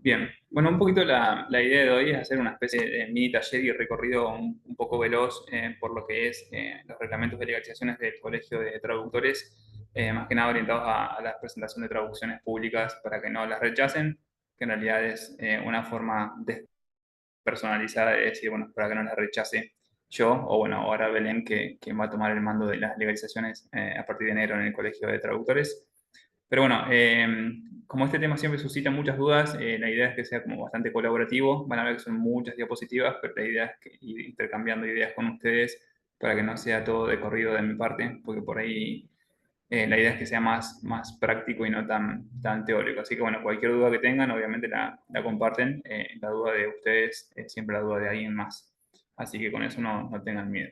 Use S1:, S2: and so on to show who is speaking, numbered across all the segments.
S1: Bien, bueno, un poquito la idea de hoy es hacer una especie de mini taller y recorrido un poco veloz por lo que es los reglamentos de legalizaciones del Colegio de Traductores, más que nada orientados a la presentación de traducciones públicas para que no las rechacen, que en realidad es una forma despersonalizada de decir, bueno, para que no las rechace yo, o bueno, ahora Belén, que va a tomar el mando de las legalizaciones a partir de enero en el Colegio de Traductores. Pero bueno, como este tema siempre suscita muchas dudas, la idea es que sea como bastante colaborativo. Van a ver que son muchas diapositivas, pero la idea es que ir intercambiando ideas con ustedes para que no sea todo de corrido de mi parte, porque por ahí la idea es que sea más práctico y no tan teórico. Así que bueno, cualquier duda que tengan, obviamente la comparten. La duda de ustedes es siempre la duda de alguien más. Así que con eso no tengan miedo.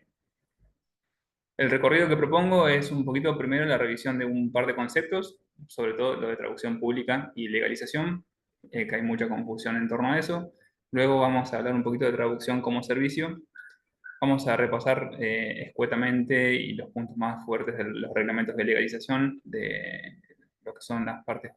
S1: El recorrido que propongo es un poquito primero la revisión de un par de conceptos, sobre todo lo de traducción pública y legalización, que hay mucha confusión en torno a eso. Luego vamos a hablar un poquito de traducción como servicio. Vamos a repasar escuetamente y los puntos más fuertes de los reglamentos de legalización, de lo que son las partes,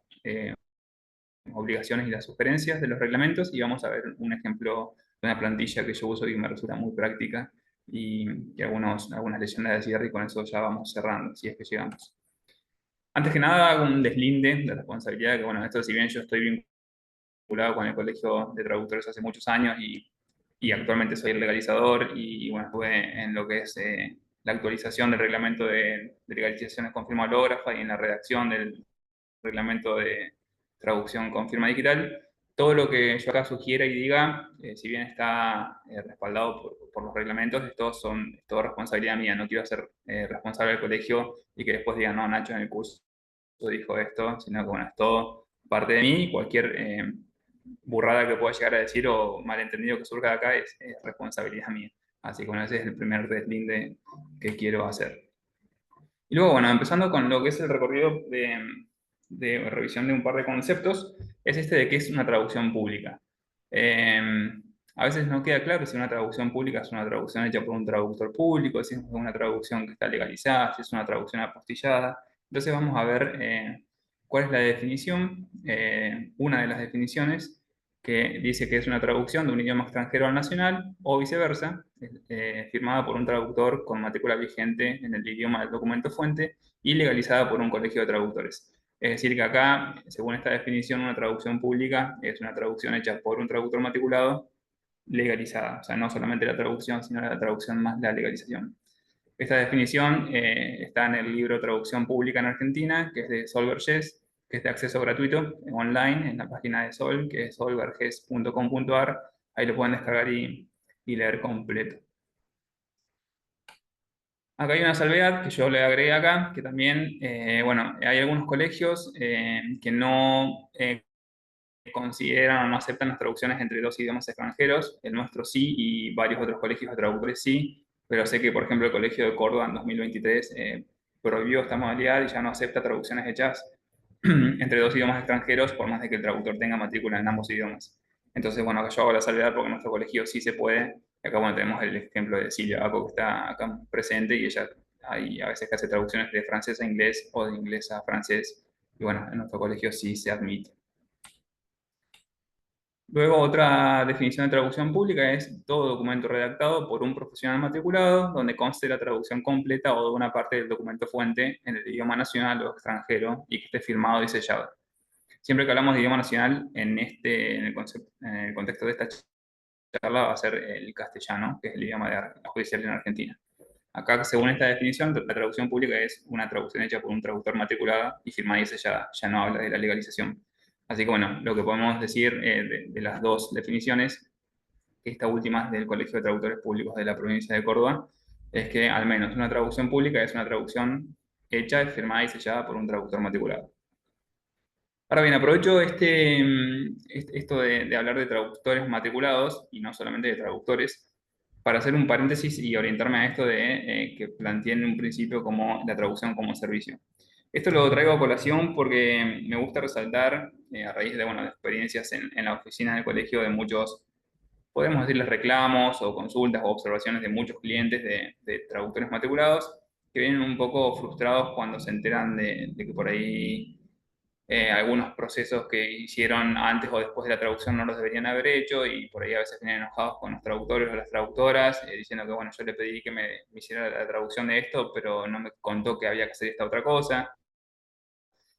S1: obligaciones y las sugerencias de los reglamentos, y vamos a ver un ejemplo de una plantilla que yo uso y me resulta muy práctica y algunas leyendas de cierre, y con eso ya vamos cerrando, si es que llegamos. Antes que nada, hago un deslinde de responsabilidad, que bueno, esto si bien yo estoy vinculado con el Colegio de Traductores hace muchos años y actualmente soy el legalizador y bueno, estuve en lo que es la actualización del reglamento de legalizaciones con firma hológrafa y en la redacción del reglamento de traducción con firma digital. Todo lo que yo acá sugiera y diga, si bien está respaldado por los reglamentos, es todo responsabilidad mía. No quiero ser responsable del colegio y que después digan, no, Nacho en el curso dijo esto, sino que bueno, es todo parte de mí y cualquier burrada que pueda llegar a decir o malentendido que surja de acá es responsabilidad mía. Así que bueno, ese es el primer deslinde que quiero hacer. Y luego, bueno, empezando con lo que es el recorrido de revisión de un par de conceptos, es este de qué es una traducción pública. Eh, a veces no queda claro si una traducción pública es una traducción hecha por un traductor público, si es una traducción que está legalizada, si es una traducción apostillada. Entonces vamos a ver cuál es la definición, una de las definiciones que dice que es una traducción de un idioma extranjero al nacional o viceversa, firmada por un traductor con matrícula vigente en el idioma del documento fuente y legalizada por un colegio de traductores. Es decir, que acá, según esta definición, una traducción pública es una traducción hecha por un traductor matriculado legalizada. O sea, no solamente la traducción, sino la traducción más la legalización. Esta definición está en el libro Traducción Pública en Argentina, que es de Sol Vergés, que es de acceso gratuito online en la página de Sol, que es solvergés.com.ar. Ahí lo pueden descargar y leer completo. Acá hay una salvedad que yo le agregué acá, que también, bueno, hay algunos colegios que no consideran o no aceptan las traducciones entre dos idiomas extranjeros. El nuestro sí y varios otros colegios de traductores sí, pero sé que, por ejemplo, el Colegio de Córdoba en 2023 prohibió esta modalidad y ya no acepta traducciones hechas entre dos idiomas extranjeros, por más de que el traductor tenga matrícula en ambos idiomas. Entonces, bueno, acá yo hago la salvedad porque en nuestro colegio sí se puede. Y acá, bueno, tenemos el ejemplo de Silvia Baco, que está acá presente, y ella hay a veces que hace traducciones de francés a inglés o de inglés a francés. Y bueno, en nuestro colegio sí se admite. Luego, otra definición de traducción pública es todo documento redactado por un profesional matriculado donde conste la traducción completa o de una parte del documento fuente en el idioma nacional o extranjero y que esté firmado y sellado. Siempre que hablamos de idioma nacional, en el contexto de esta charla va a ser el castellano, que es el idioma judicial en Argentina. Acá, según esta definición, la traducción pública es una traducción hecha por un traductor matriculado y firmada y sellada, ya no habla de la legalización. Así que bueno, lo que podemos decir de las dos definiciones, que esta última es del Colegio de Traductores Públicos de la provincia de Córdoba, es que al menos una traducción pública es una traducción hecha, firmada y sellada por un traductor matriculado. Ahora bien, aprovecho esto de hablar de traductores matriculados y no solamente de traductores para hacer un paréntesis y orientarme a esto de que planteen un principio como la traducción como servicio. Esto lo traigo a colación porque me gusta resaltar, a raíz de, bueno, de experiencias en la oficina del colegio de muchos, podemos decirles reclamos o consultas o observaciones de muchos clientes de traductores matriculados que vienen un poco frustrados cuando se enteran de que por ahí algunos procesos que hicieron antes o después de la traducción no los deberían haber hecho y por ahí a veces vienen enojados con los traductores o las traductoras, diciendo que bueno, yo le pedí que me hiciera la traducción de esto, pero no me contó que había que hacer esta otra cosa.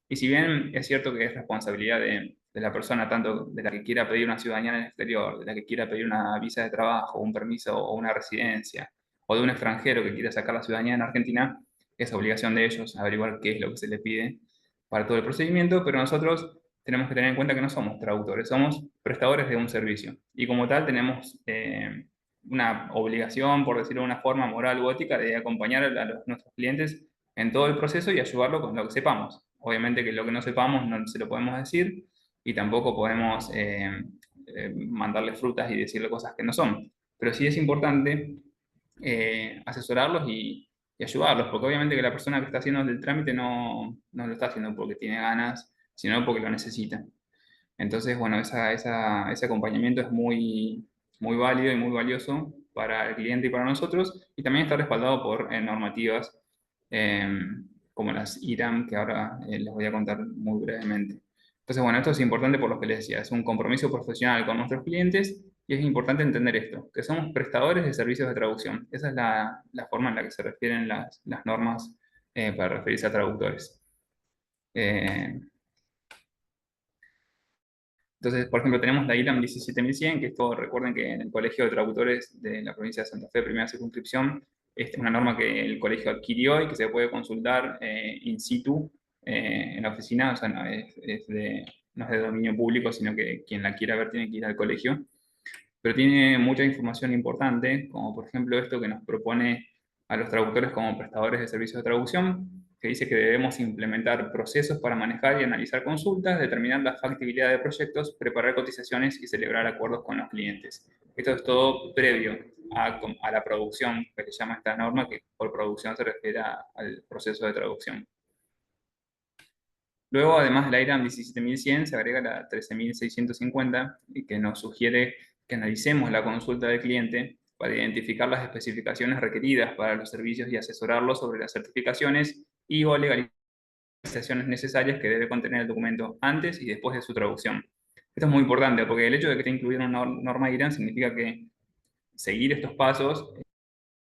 S1: Y si bien es cierto que es responsabilidad de la persona, tanto de la que quiera pedir una ciudadanía en el exterior, de la que quiera pedir una visa de trabajo, un permiso o una residencia, o de un extranjero que quiera sacar la ciudadanía en Argentina, es obligación de ellos averiguar qué es lo que se le pide para todo el procedimiento, pero nosotros tenemos que tener en cuenta que no somos traductores, somos prestadores de un servicio. Y como tal tenemos una obligación, por decirlo de una forma moral u ética, de acompañar a nuestros clientes en todo el proceso y ayudarlo con lo que sepamos. Obviamente que lo que no sepamos no se lo podemos decir y tampoco podemos mandarle frutas y decirle cosas que no son. Pero sí es importante asesorarlos y ayudarlos, porque obviamente que la persona que está haciendo el trámite no lo está haciendo porque tiene ganas, sino porque lo necesita. Entonces, bueno, ese acompañamiento es muy válido y muy valioso para el cliente y para nosotros, y también está respaldado por normativas eh, como las IRAM, que ahora les voy a contar muy brevemente. Entonces, bueno, esto es importante por lo que les decía, es un compromiso profesional con nuestros clientes y es importante entender esto, que somos prestadores de servicios de traducción. Esa es la forma en la que se refieren las normas para referirse a traductores. Eh, Entonces, por ejemplo, tenemos la ILAM 17100, que esto, recuerden que en el Colegio de Traductores de la provincia de Santa Fe, primera circunscripción, esta es una norma que el colegio adquirió y que se puede consultar in situ en la oficina, o sea, no es de dominio público, sino que quien la quiera ver tiene que ir al colegio, pero tiene mucha información importante, como por ejemplo esto que nos propone a los traductores como prestadores de servicios de traducción, que dice que debemos implementar procesos para manejar y analizar consultas, determinar la factibilidad de proyectos, preparar cotizaciones y celebrar acuerdos con los clientes. Esto es todo previo a la producción, que se llama esta norma, que por producción se refiere al proceso de traducción. Luego, además de la IRAM 17100, se agrega la 13650, que nos sugiere que analicemos la consulta del cliente para identificar las especificaciones requeridas para los servicios y asesorarlo sobre las certificaciones y o legalizaciones necesarias que debe contener el documento antes y después de su traducción. Esto es muy importante porque el hecho de que esté incluida una norma IRAM significa que seguir estos pasos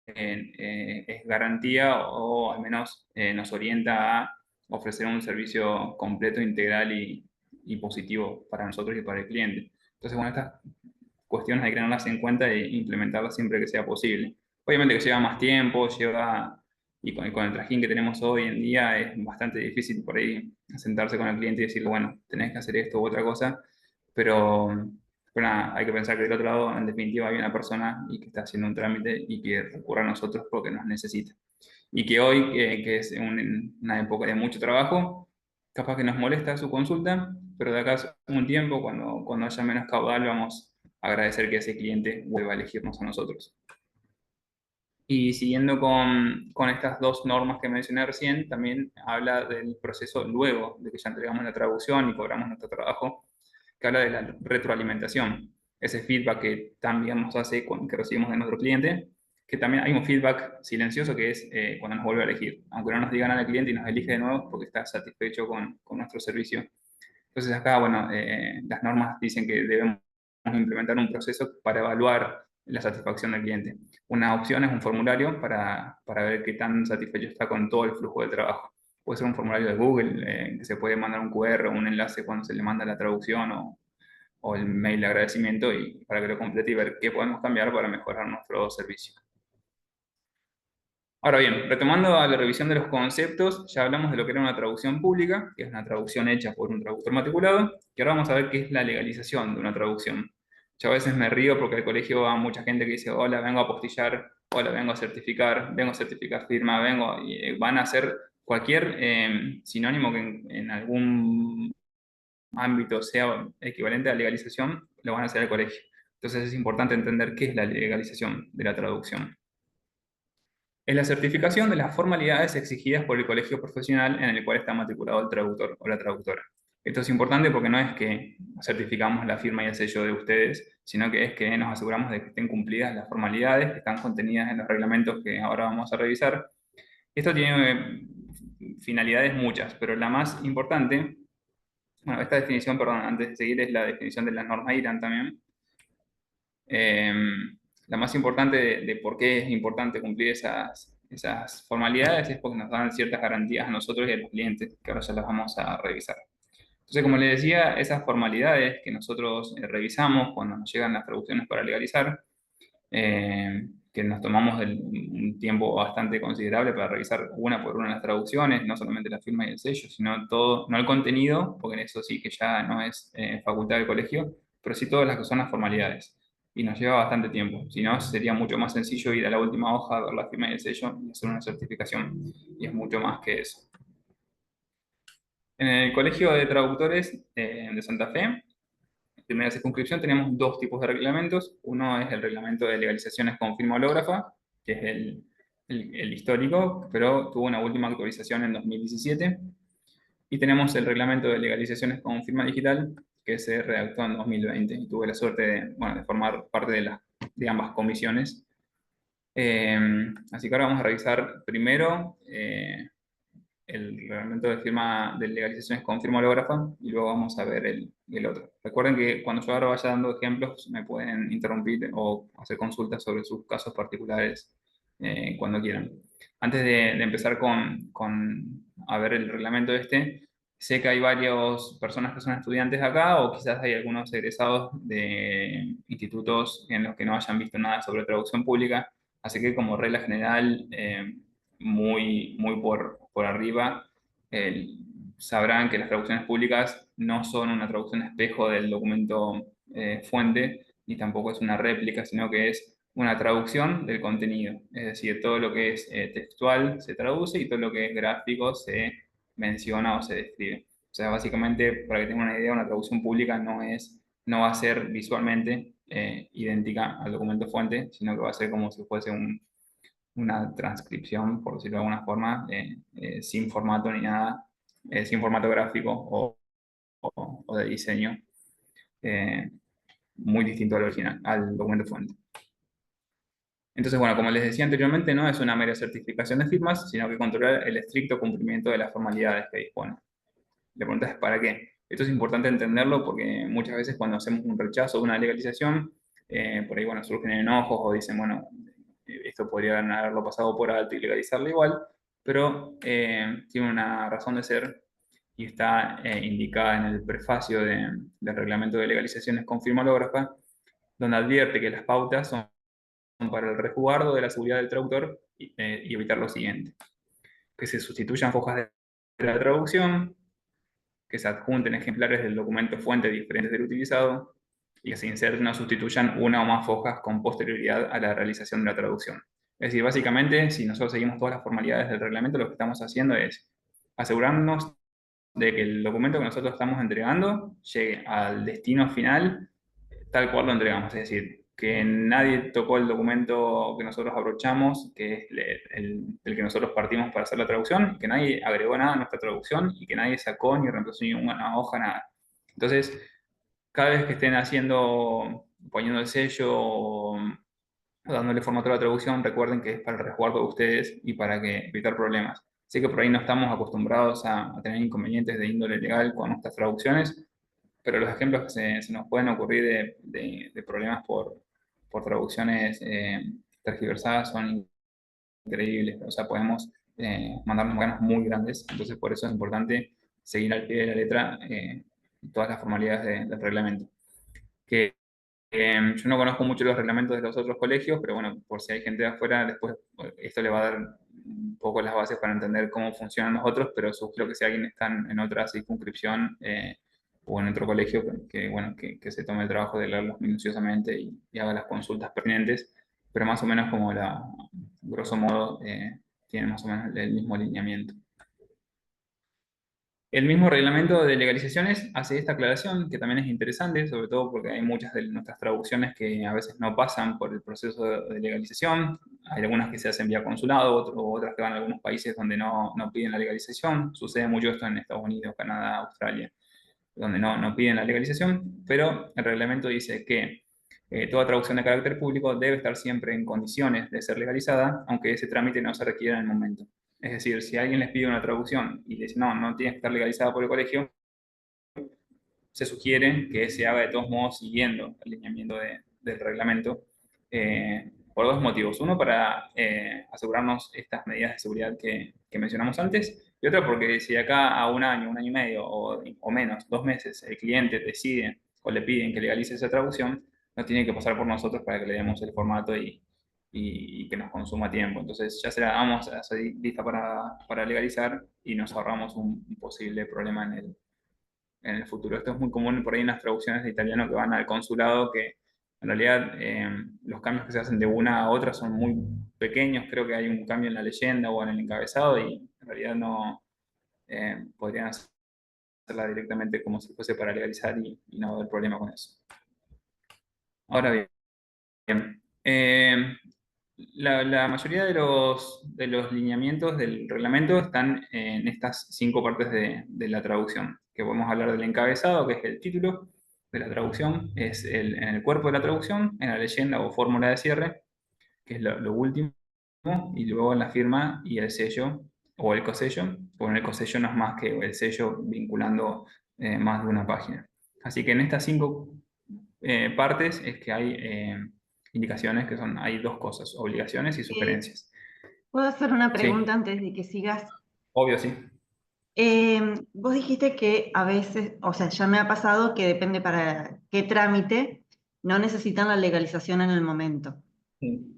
S1: es garantía o al menos nos orienta a ofrecer un servicio completo, integral y positivo para nosotros y para el cliente. Entonces, bueno, estas cuestiones hay que tenerlas en cuenta e implementarlas siempre que sea posible. Obviamente que lleva más tiempo, y con el trajín que tenemos hoy en día es bastante difícil por ahí sentarse con el cliente y decirle, bueno, tenés que hacer esto u otra cosa, pero, pero nada, hay que pensar que del otro lado, en definitiva, hay una persona y que está haciendo un trámite y que recurre a nosotros porque nos necesita. Y que hoy, que es una época de mucho trabajo, capaz que nos molesta su consulta, pero de acá a un tiempo, cuando haya menos caudal, vamos a agradecer que ese cliente vuelva a elegirnos a nosotros. Y siguiendo con estas dos normas que mencioné recién, también habla del proceso luego de que ya entregamos la traducción y cobramos nuestro trabajo, que habla de la retroalimentación, ese feedback que también nos hace que recibimos de nuestro cliente, que también hay un feedback silencioso que es cuando nos vuelve a elegir, aunque no nos diga nada el cliente y nos elige de nuevo porque está satisfecho con nuestro servicio. Entonces acá, bueno, las normas dicen que debemos implementar un proceso para evaluar la satisfacción del cliente. Una opción es un formulario para ver qué tan satisfecho está con todo el flujo de trabajo. Puede ser un formulario de Google, que se puede mandar un QR o un enlace cuando se le manda la traducción o el mail de agradecimiento y para que lo complete y ver qué podemos cambiar para mejorar nuestro servicio. Ahora bien, retomando a la revisión de los conceptos, ya hablamos de lo que era una traducción pública, que es una traducción hecha por un traductor matriculado, y ahora vamos a ver qué es la legalización de una traducción. Yo a veces me río porque al colegio va mucha gente que dice, hola, vengo a apostillar, hola, vengo a certificar firma, y van a hacer cualquier sinónimo que en algún ámbito sea equivalente a legalización, lo van a hacer al colegio. Entonces es importante entender qué es la legalización de la traducción. Es la certificación de las formalidades exigidas por el colegio profesional en el cual está matriculado el traductor o la traductora. Esto es importante porque no es que certificamos la firma y el sello de ustedes, sino que es que nos aseguramos de que estén cumplidas las formalidades que están contenidas en los reglamentos que ahora vamos a revisar. Esto tiene finalidades muchas, pero la más importante Bueno, esta definición, perdón, antes de seguir, es la definición de la norma IRAN también. Eh, la más importante de por qué es importante cumplir esas formalidades es porque nos dan ciertas garantías a nosotros y a los clientes, que ahora ya las vamos a revisar. Entonces, como les decía, esas formalidades que nosotros revisamos cuando nos llegan las traducciones para legalizar, que nos tomamos un tiempo bastante considerable para revisar una por una las traducciones, no solamente la firma y el sello, sino todo, no el contenido, porque eso sí que ya no es facultad del colegio, pero sí todas las que son las formalidades. Y nos lleva bastante tiempo. Si no, sería mucho más sencillo ir a la última hoja, ver la firma y el sello y hacer una certificación. Y es mucho más que eso. En el Colegio de Traductores de Santa Fe, primera circunscripción, tenemos dos tipos de reglamentos. Uno es el reglamento de legalizaciones con firma hológrafa, que es el histórico, pero tuvo una última actualización en 2017. Y tenemos el reglamento de legalizaciones con firma digital, que se redactó en 2020. Y tuve la suerte de, bueno, de formar parte de ambas comisiones. Eh, Así que ahora vamos a revisar primero el reglamento de firma de legalizaciones con firma hológrafa y luego vamos a ver el otro. Recuerden que cuando yo ahora vaya dando ejemplos me pueden interrumpir o hacer consultas sobre sus casos particulares cuando quieran. Antes de empezar con a ver el reglamento este, sé que hay varias personas que son estudiantes acá o quizás hay algunos egresados de institutos en los que no hayan visto nada sobre traducción pública, así que como regla general muy por arriba, eh, sabrán que las traducciones públicas no son una traducción espejo del documento fuente, ni tampoco es una réplica, sino que es una traducción del contenido. Es decir, todo lo que es textual se traduce y todo lo que es gráfico se menciona o se describe. O sea, básicamente, para que tengan una idea, una traducción pública no va a ser visualmente idéntica al documento fuente, sino que va a ser como si fuese una transcripción, por decirlo de alguna forma, sin formato ni nada, sin formato gráfico o de diseño, eh, muy distinto al original, al documento fuente. Entonces, bueno, como les decía anteriormente, no es una mera certificación de firmas, sino que controlar el estricto cumplimiento de las formalidades que dispone. La pregunta es ¿para qué? Esto es importante entenderlo porque muchas veces cuando hacemos un rechazo de una legalización, por ahí, bueno, surgen enojos o dicen, bueno, esto podrían haberlo pasado por alto y legalizarlo igual, pero tiene una razón de ser y está indicada en el prefacio del reglamento de legalizaciones con firma hológrafa, donde advierte que las pautas son para el resguardo de la seguridad del traductor y evitar lo siguiente: que se sustituyan fojas de la traducción, que se adjunten ejemplares del documento fuente diferentes del utilizado y que se inserten o sustituyan una o más hojas con posterioridad a la realización de la traducción. Es decir, básicamente, si nosotros seguimos todas las formalidades del reglamento, lo que estamos haciendo es asegurarnos de que el documento que nosotros estamos entregando llegue al destino final tal cual lo entregamos. Es decir, que nadie tocó el documento que nosotros abrochamos, que es el que nosotros partimos para hacer la traducción, que nadie agregó nada a nuestra traducción y que nadie sacó ni reemplazó ni una hoja, nada. Entonces, cada vez que estén poniendo el sello o dándole formato a la traducción, recuerden que es para el resguardo de ustedes y para evitar problemas. Sé que por ahí no estamos acostumbrados a tener inconvenientes de índole legal con nuestras traducciones, pero los ejemplos que se nos pueden ocurrir de problemas por traducciones tergiversadas son increíbles. O sea, podemos mandarnos ganas muy grandes. Entonces, por eso es importante seguir al pie de la letra todas las formalidades del reglamento. Que yo no conozco mucho los reglamentos de los otros colegios, pero bueno, por si hay gente de afuera, después esto le va a dar un poco las bases para entender cómo funcionan los otros, pero sugiero que si alguien está en otra circunscripción o en otro colegio, bueno, que se tome el trabajo de leerlos minuciosamente y haga las consultas pertinentes, pero más o menos grosso modo, tienen más o menos el mismo alineamiento. El mismo reglamento de legalizaciones hace esta aclaración, que también es interesante, sobre todo porque hay muchas de nuestras traducciones que a veces no pasan por el proceso de legalización. Hay algunas que se hacen vía consulado, otras que van a algunos países donde no piden la legalización. Sucede mucho esto en Estados Unidos, Canadá, Australia, donde no piden la legalización, pero el reglamento dice que toda traducción de carácter público debe estar siempre en condiciones de ser legalizada, aunque ese trámite no se requiera en el momento. Es decir, si alguien les pide una traducción y les dice, no tiene que estar legalizada por el colegio, se sugiere que se haga de todos modos siguiendo el lineamiento del reglamento, por dos motivos. Uno, para asegurarnos estas medidas de seguridad que mencionamos antes, y otro porque si de acá a un año y medio o menos, 2 meses, el cliente decide o le piden que legalice esa traducción, no tiene que pasar por nosotros para que le demos el formato y que nos consuma tiempo. Entonces ya se la damos a lista para legalizar y nos ahorramos un posible problema en el futuro. Esto es muy común por ahí en las traducciones de italiano que van al consulado, que en realidad los cambios que se hacen de una a otra son muy pequeños. Creo que hay un cambio en la leyenda o en el encabezado y en realidad no podrían hacerla directamente como si fuese para legalizar y no haber problema con eso. Ahora bien, la mayoría de los lineamientos del reglamento están en estas 5 partes de la traducción, que podemos hablar del encabezado, que es el título de la traducción, es en el cuerpo de la traducción, en la leyenda o fórmula de cierre, que es lo último, y luego en la firma y el sello o el cosello. Bueno, el cosello no es más que el sello vinculando más de una página. Así que en estas 5 partes es que hay indicaciones que son, hay dos cosas, obligaciones y
S2: Eh,
S1: sugerencias.
S2: ¿Puedo hacer una pregunta
S1: Sí,
S2: antes de que sigas?
S1: obvio, sí.
S2: Vos dijiste que a veces, o sea, ya me ha pasado que depende para qué trámite, no necesitan la legalización en el momento.
S1: Sí.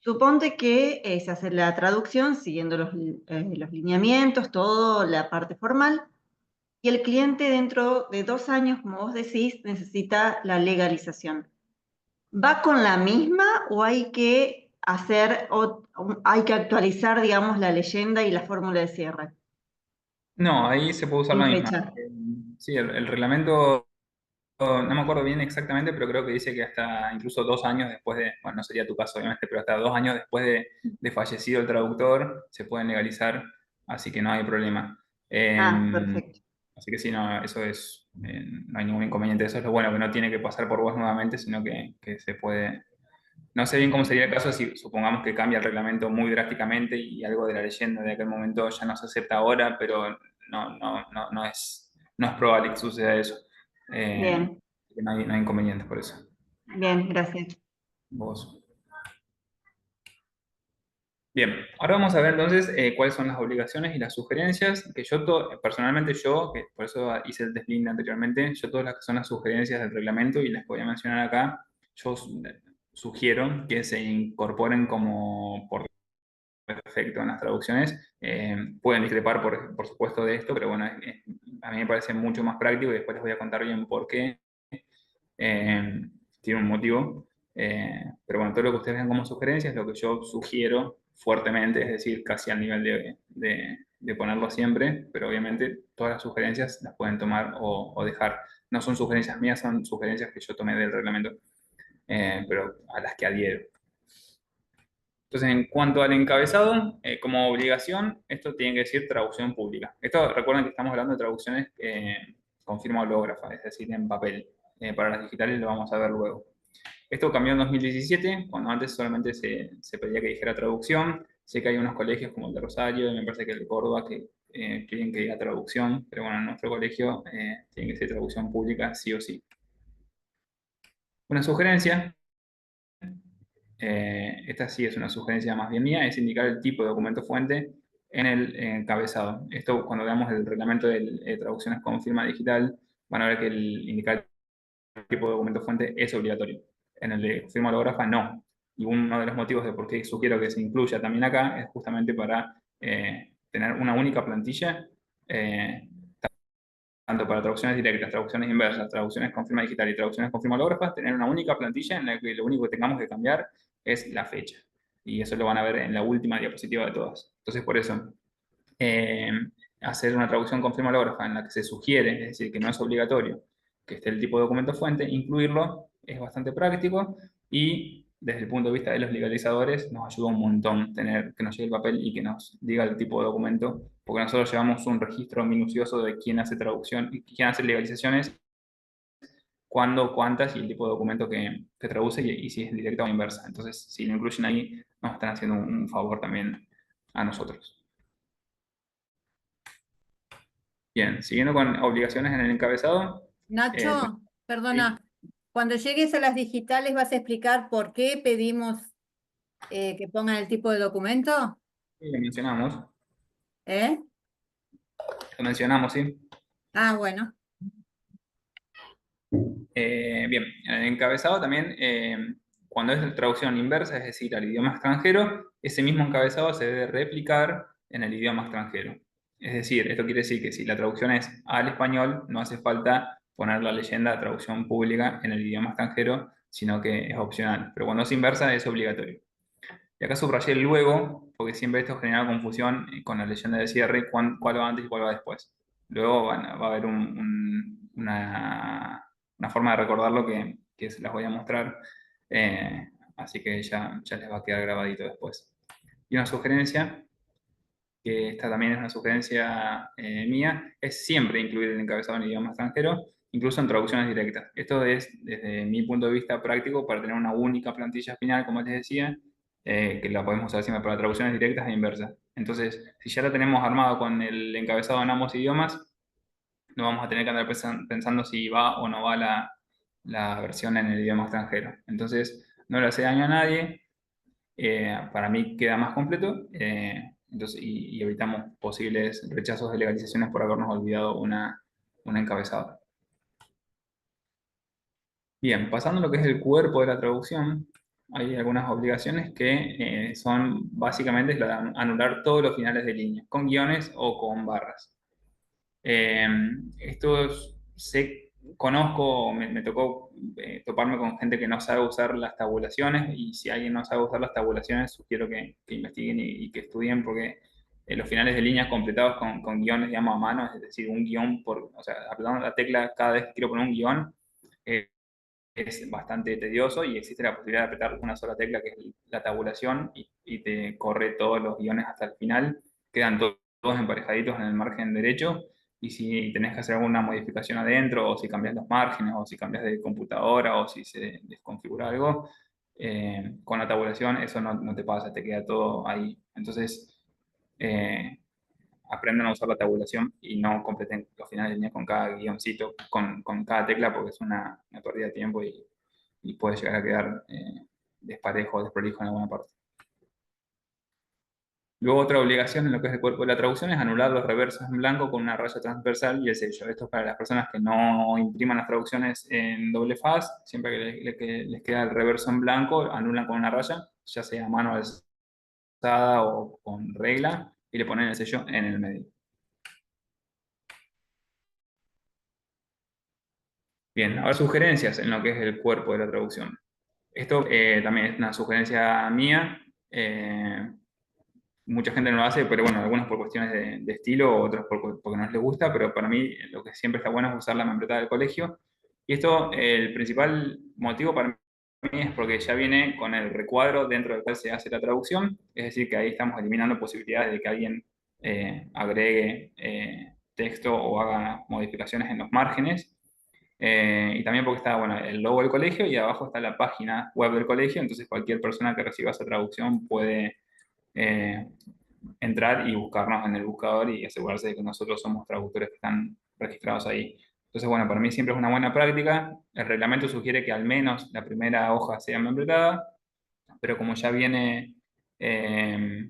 S2: Suponte que se hace la traducción siguiendo los lineamientos, toda la parte formal, y el cliente dentro de 2 años, como vos decís, necesita la legalización. ¿Va con la misma o hay que hacer, hay que actualizar, digamos, la leyenda y la fórmula de cierre
S1: No, ahí se puede usar
S2: en
S1: la misma.
S2: fecha?
S1: Sí, el reglamento, no me acuerdo bien exactamente, pero creo que dice que hasta incluso 2 años después de, bueno, no sería tu caso obviamente, pero hasta 2 años después de fallecido el traductor se pueden legalizar, así que no hay problema.
S2: Ah,
S1: Eh,
S2: perfecto.
S1: Así que sí, no, eso es, no hay ningún inconveniente. Eso es lo bueno, que no tiene que pasar por vos nuevamente, sino que se puede. No sé bien cómo sería el caso si supongamos que cambia el reglamento muy drásticamente y algo de la leyenda de aquel momento ya no se acepta ahora, pero no es probable que suceda eso. Eh,
S2: Bien,
S1: no hay inconvenientes por eso.
S2: bien, gracias.
S1: Vos. Bien, ahora vamos a ver entonces cuáles son las obligaciones y las sugerencias que personalmente yo, que por eso hice el deslinde anteriormente, yo todas las que son las sugerencias del reglamento y las que voy a mencionar acá, yo sugiero que se incorporen como por defecto en las traducciones. Pueden discrepar por supuesto de esto, pero bueno, a mí me parece mucho más práctico y después les voy a contar bien por qué. eh, Tiene un motivo. Pero bueno, todo lo que ustedes ven como sugerencias es lo que yo sugiero fuertemente, es decir, casi al nivel de ponerlo siempre, pero obviamente todas las sugerencias las pueden tomar o dejar. No son sugerencias mías, son sugerencias que yo tomé del reglamento, pero a las que adhiero. Entonces, en cuanto al encabezado, como obligación, esto tiene que decir traducción pública. Esto, recuerden que estamos hablando de traducciones con firma hológrafa, es decir, en papel. Para las digitales lo vamos a ver luego. Esto cambió en 2017, cuando antes solamente se pedía que dijera traducción. Sé que hay unos colegios como el de Rosario, y me parece que el de Córdoba, que quieren que diga traducción, pero bueno, en nuestro colegio tiene que ser traducción pública sí o sí. Una sugerencia, esta sí es una sugerencia más bien mía, es indicar el tipo de documento fuente en el encabezado. Esto cuando veamos el reglamento de traducciones con firma digital, van a ver que indicar el tipo de documento fuente es obligatorio. En el de firma holográfica no. Y uno de los motivos de por qué sugiero que se incluya también acá es justamente para tener una única plantilla, eh, tanto para traducciones directas, traducciones inversas, traducciones con firma digital y traducciones con firma holográfica, tener una única plantilla en la que lo único que tengamos que cambiar es la fecha. Y eso lo van a ver en la última diapositiva de todas. Entonces, por eso, eh, hacer una traducción con firma hológrafa en la que se sugiere, es decir, que no es obligatorio que esté el tipo de documento fuente, incluirlo es bastante práctico y desde el punto de vista de los legalizadores nos ayuda un montón tener que nos llegue el papel y que nos diga el tipo de documento, porque nosotros llevamos un registro minucioso de quién hace traducción y quién hace legalizaciones, cuándo, cuántas y el tipo de documento que traduce y si es directa o inversa. Entonces, si lo incluyen ahí, nos están haciendo un favor también a nosotros. Bien, siguiendo con obligaciones en el encabezado. eh,
S3: Nacho,
S1: sí,
S3: perdona, cuando llegues a las digitales vas a explicar por qué pedimos que pongan el tipo de documento,
S1: sí, lo mencionamos.
S3: ¿eh?
S1: Lo mencionamos, sí.
S3: Ah, bueno.
S1: Bien, en el encabezado también, cuando es traducción inversa, es decir, al idioma extranjero, ese mismo encabezado se debe replicar en el idioma extranjero. Es decir, esto quiere decir que si la traducción es al español, no hace falta poner la leyenda de traducción pública en el idioma extranjero, sino que es opcional. Pero cuando es inversa, es obligatorio. Y acá subrayé el luego, porque siempre esto genera confusión con la leyenda de cierre, cuál va antes y cuál va después. Luego va a haber una forma de recordarlo que se las voy a mostrar, así que ya les va a quedar grabadito después. Y una sugerencia, que esta también es una sugerencia mía, es siempre incluir el encabezado en idioma extranjero, incluso en traducciones directas. Esto es desde mi punto de vista práctico para tener una única plantilla final, como les decía, que la podemos usar siempre para traducciones directas e inversas. Entonces, si ya la tenemos armado con el encabezado en ambos idiomas, no vamos a tener que andar pensando si va o no va la versión en el idioma extranjero. Entonces, no le hace daño a nadie, para mí queda más completo, entonces, y evitamos posibles rechazos de legalizaciones por habernos olvidado una encabezada. Bien, pasando a lo que es el cuerpo de la traducción, hay algunas obligaciones que son básicamente la de anular todos los finales de línea, con guiones o con barras. Eh, estos conozco, me tocó toparme con gente que no sabe usar las tabulaciones, y si alguien no sabe usar las tabulaciones, sugiero que investiguen y que estudien, porque los finales de líneas completados con guiones, digamos, a mano, es decir, un guión o sea, apretando la tecla cada vez que quiero poner un guión, eh, es bastante tedioso, y existe la posibilidad de apretar una sola tecla, que es la tabulación, y te corre todos los guiones hasta el final, quedan todos emparejaditos en el margen derecho, y si tenés que hacer alguna modificación adentro, o si cambias los márgenes, o si cambias de computadora, o si se desconfigura algo, con la tabulación eso no te pasa, te queda todo ahí. Entonces, eh, aprendan a usar la tabulación y no completen los finales de línea con cada guioncito, con cada tecla, porque es una pérdida de tiempo, y puede llegar a quedar desparejo o desprolijo en alguna parte. Luego, otra obligación en lo que es el cuerpo de la traducción es anular los reversos en blanco con una raya transversal y el sello. Esto es para las personas que no impriman las traducciones en doble faz. Siempre que les queda el reverso en blanco, anulan con una raya, ya sea a mano alzada o con regla, y le ponen el sello en el medio. Bien, ahora sugerencias en lo que es el cuerpo de la traducción. Esto también es una sugerencia mía. Mucha gente no lo hace, pero bueno, algunos por cuestiones de estilo, otros porque no les gusta, pero para mí lo que siempre está bueno es usar la membretada del colegio. Y esto, el principal motivo para mí es porque ya viene con el recuadro dentro del cual se hace la traducción, es decir, que ahí estamos eliminando posibilidades de que alguien agregue texto o haga modificaciones en los márgenes. Y también porque está, bueno, el logo del colegio, y abajo está la página web del colegio, entonces cualquier persona que reciba esa traducción puede eh, entrar y buscarnos en el buscador y asegurarse de que nosotros somos traductores que están registrados ahí. Entonces, bueno, para mí siempre es una buena práctica. El reglamento sugiere que al menos la primera hoja sea membretada, pero como ya viene eh,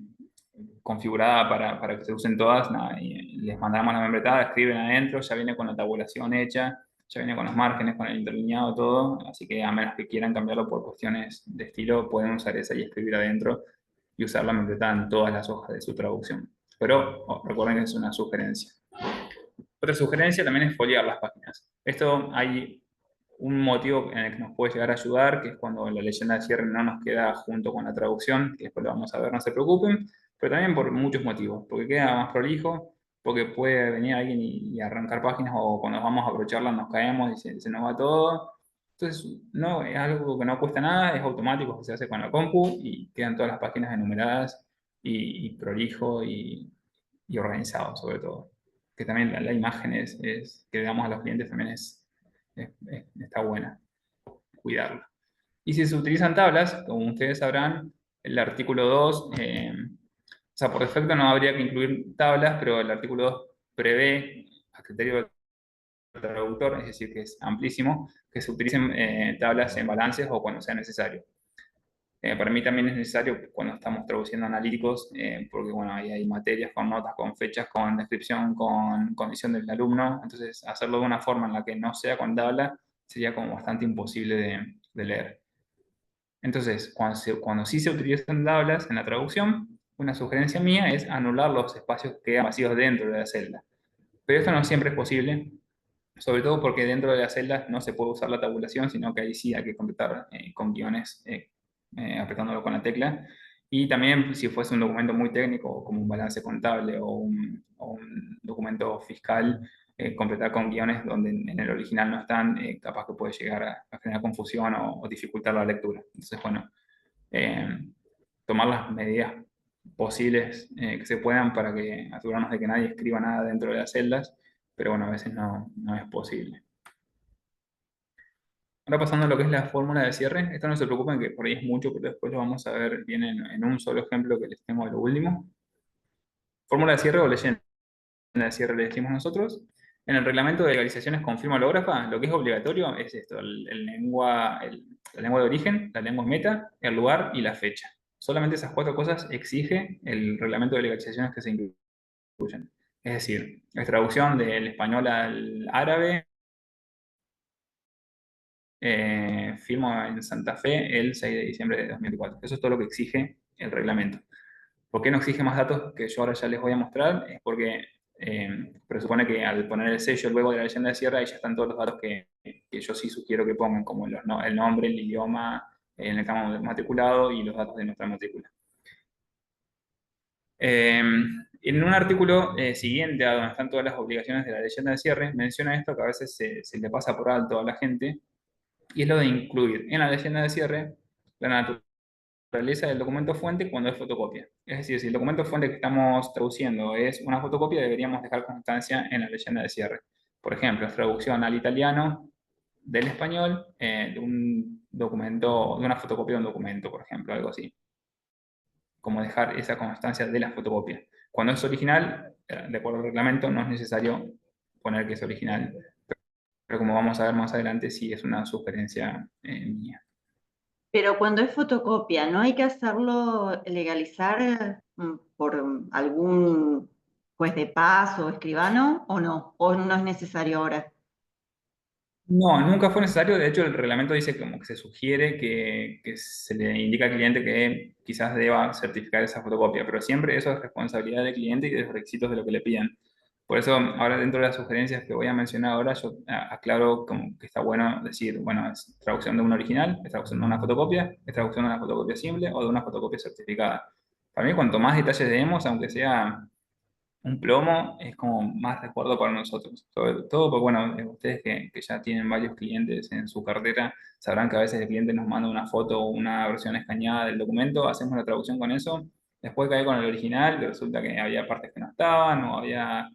S1: configurada para que se usen todas, nada, y les mandamos la membretada, escriben adentro, ya viene con la tabulación hecha, ya viene con los márgenes, con el interlineado, todo, así que a menos que quieran cambiarlo por cuestiones de estilo, pueden usar esa y escribir adentro y usar la membretada en todas las hojas de su traducción. Pero recuerden que es una sugerencia. Otra sugerencia también es foliar las páginas. Esto hay un motivo en el que nos puede llegar a ayudar, que es cuando la leyenda de cierre no nos queda junto con la traducción, que después lo vamos a ver, no se preocupen, pero también por muchos motivos, porque queda más prolijo, porque puede venir alguien y arrancar páginas, o cuando vamos a aprovecharlas nos caemos y se nos va todo. Entonces, no, es algo que no cuesta nada, es automático, que se hace con la compu y quedan todas las páginas enumeradas y prolijo y organizado sobre todo. Que también la imagen que le damos a los clientes también está buena, cuidarla. Y si se utilizan tablas, como ustedes sabrán, el artículo 2, o sea, por defecto no habría que incluir tablas, pero el artículo 2 prevé a criterio del traductor, es decir, que es amplísimo, que se utilicen tablas en balances o cuando sea necesario. Para mí también es necesario cuando estamos traduciendo analíticos, porque bueno, ahí hay materias con notas, con fechas, con descripción, con condición del alumno, entonces hacerlo de una forma en la que no sea con tabla sería como bastante imposible de leer. Entonces, cuando sí se utilizan tablas en la traducción, una sugerencia mía es anular los espacios que quedan vacíos dentro de la celda. Pero esto no siempre es posible, sobre todo porque dentro de las celdas no se puede usar la tabulación, sino que ahí sí hay que completar con guiones, apretándolo con la tecla. Y también si fuese un documento muy técnico, como un balance contable o un documento fiscal, completar con guiones donde en el original no están, capaz que puede llegar a generar confusión o dificultar la lectura. Entonces, bueno, eh, tomar las medidas posibles que se puedan para que asegurarnos de que nadie escriba nada dentro de las celdas, pero bueno, a veces no es posible. Ahora pasando a lo que es la fórmula de cierre, esto no se preocupen que por ahí es mucho, pero después lo vamos a ver bien en un solo ejemplo que les tengo de lo último. Fórmula de cierre o leyenda de cierre le decimos nosotros. En el reglamento de legalizaciones con firma hológrafa, lo que es obligatorio es esto, la lengua de origen, la lengua meta, el lugar y la fecha. Solamente esas 4 cosas exige el reglamento de legalizaciones que se incluyen. Es decir, es traducción del español al árabe, firmo en Santa Fe el 6 de diciembre de 2004. Eso es todo lo que exige el reglamento. ¿Por qué no exige más datos que yo ahora ya les voy a mostrar? Es porque presupone que al poner el sello luego de la leyenda de cierre, ahí ya están todos los datos que yo sí sugiero que pongan, como el nombre, el idioma, en el campo matriculado y los datos de nuestra matrícula. En un artículo siguiente a donde están todas las obligaciones de la leyenda de cierre, menciona esto que a veces se le pasa por alto a la gente, y es lo de incluir en la leyenda de cierre la naturaleza del documento fuente cuando es fotocopia. Es decir, si el documento fuente que estamos traduciendo es una fotocopia, deberíamos dejar constancia en la leyenda de cierre. Por ejemplo, traducción al italiano del español de un documento, de una fotocopia de un documento, por ejemplo, algo así. Como dejar esa constancia de la fotocopia. Cuando es original, de acuerdo al reglamento, no es necesario poner que es original. Pero como vamos a ver más adelante, sí es una sugerencia mía.
S2: Pero cuando es fotocopia, ¿no hay que hacerlo legalizar por algún juez de paz o escribano o no? ¿O no es necesario ahora?
S1: No, nunca fue necesario. De hecho, el reglamento dice como que se sugiere que se le indica al cliente que quizás deba certificar esa fotocopia, pero siempre eso es responsabilidad del cliente y de los requisitos de lo que le pidan. Por eso, ahora dentro de las sugerencias que voy a mencionar ahora, yo aclaro como que está bueno decir, bueno, es traducción de un original, es traducción de una fotocopia, es traducción de una fotocopia simple o de una fotocopia certificada. Para mí, cuanto más detalles demos, aunque sea un plomo, es como más recuerdo para nosotros. Sobre todo porque, bueno, ustedes que ya tienen varios clientes en su cartera, sabrán que a veces el cliente nos manda una foto o una versión escaneada del documento, hacemos la traducción con eso, después cae con el original, y resulta que había partes que no estaban, o había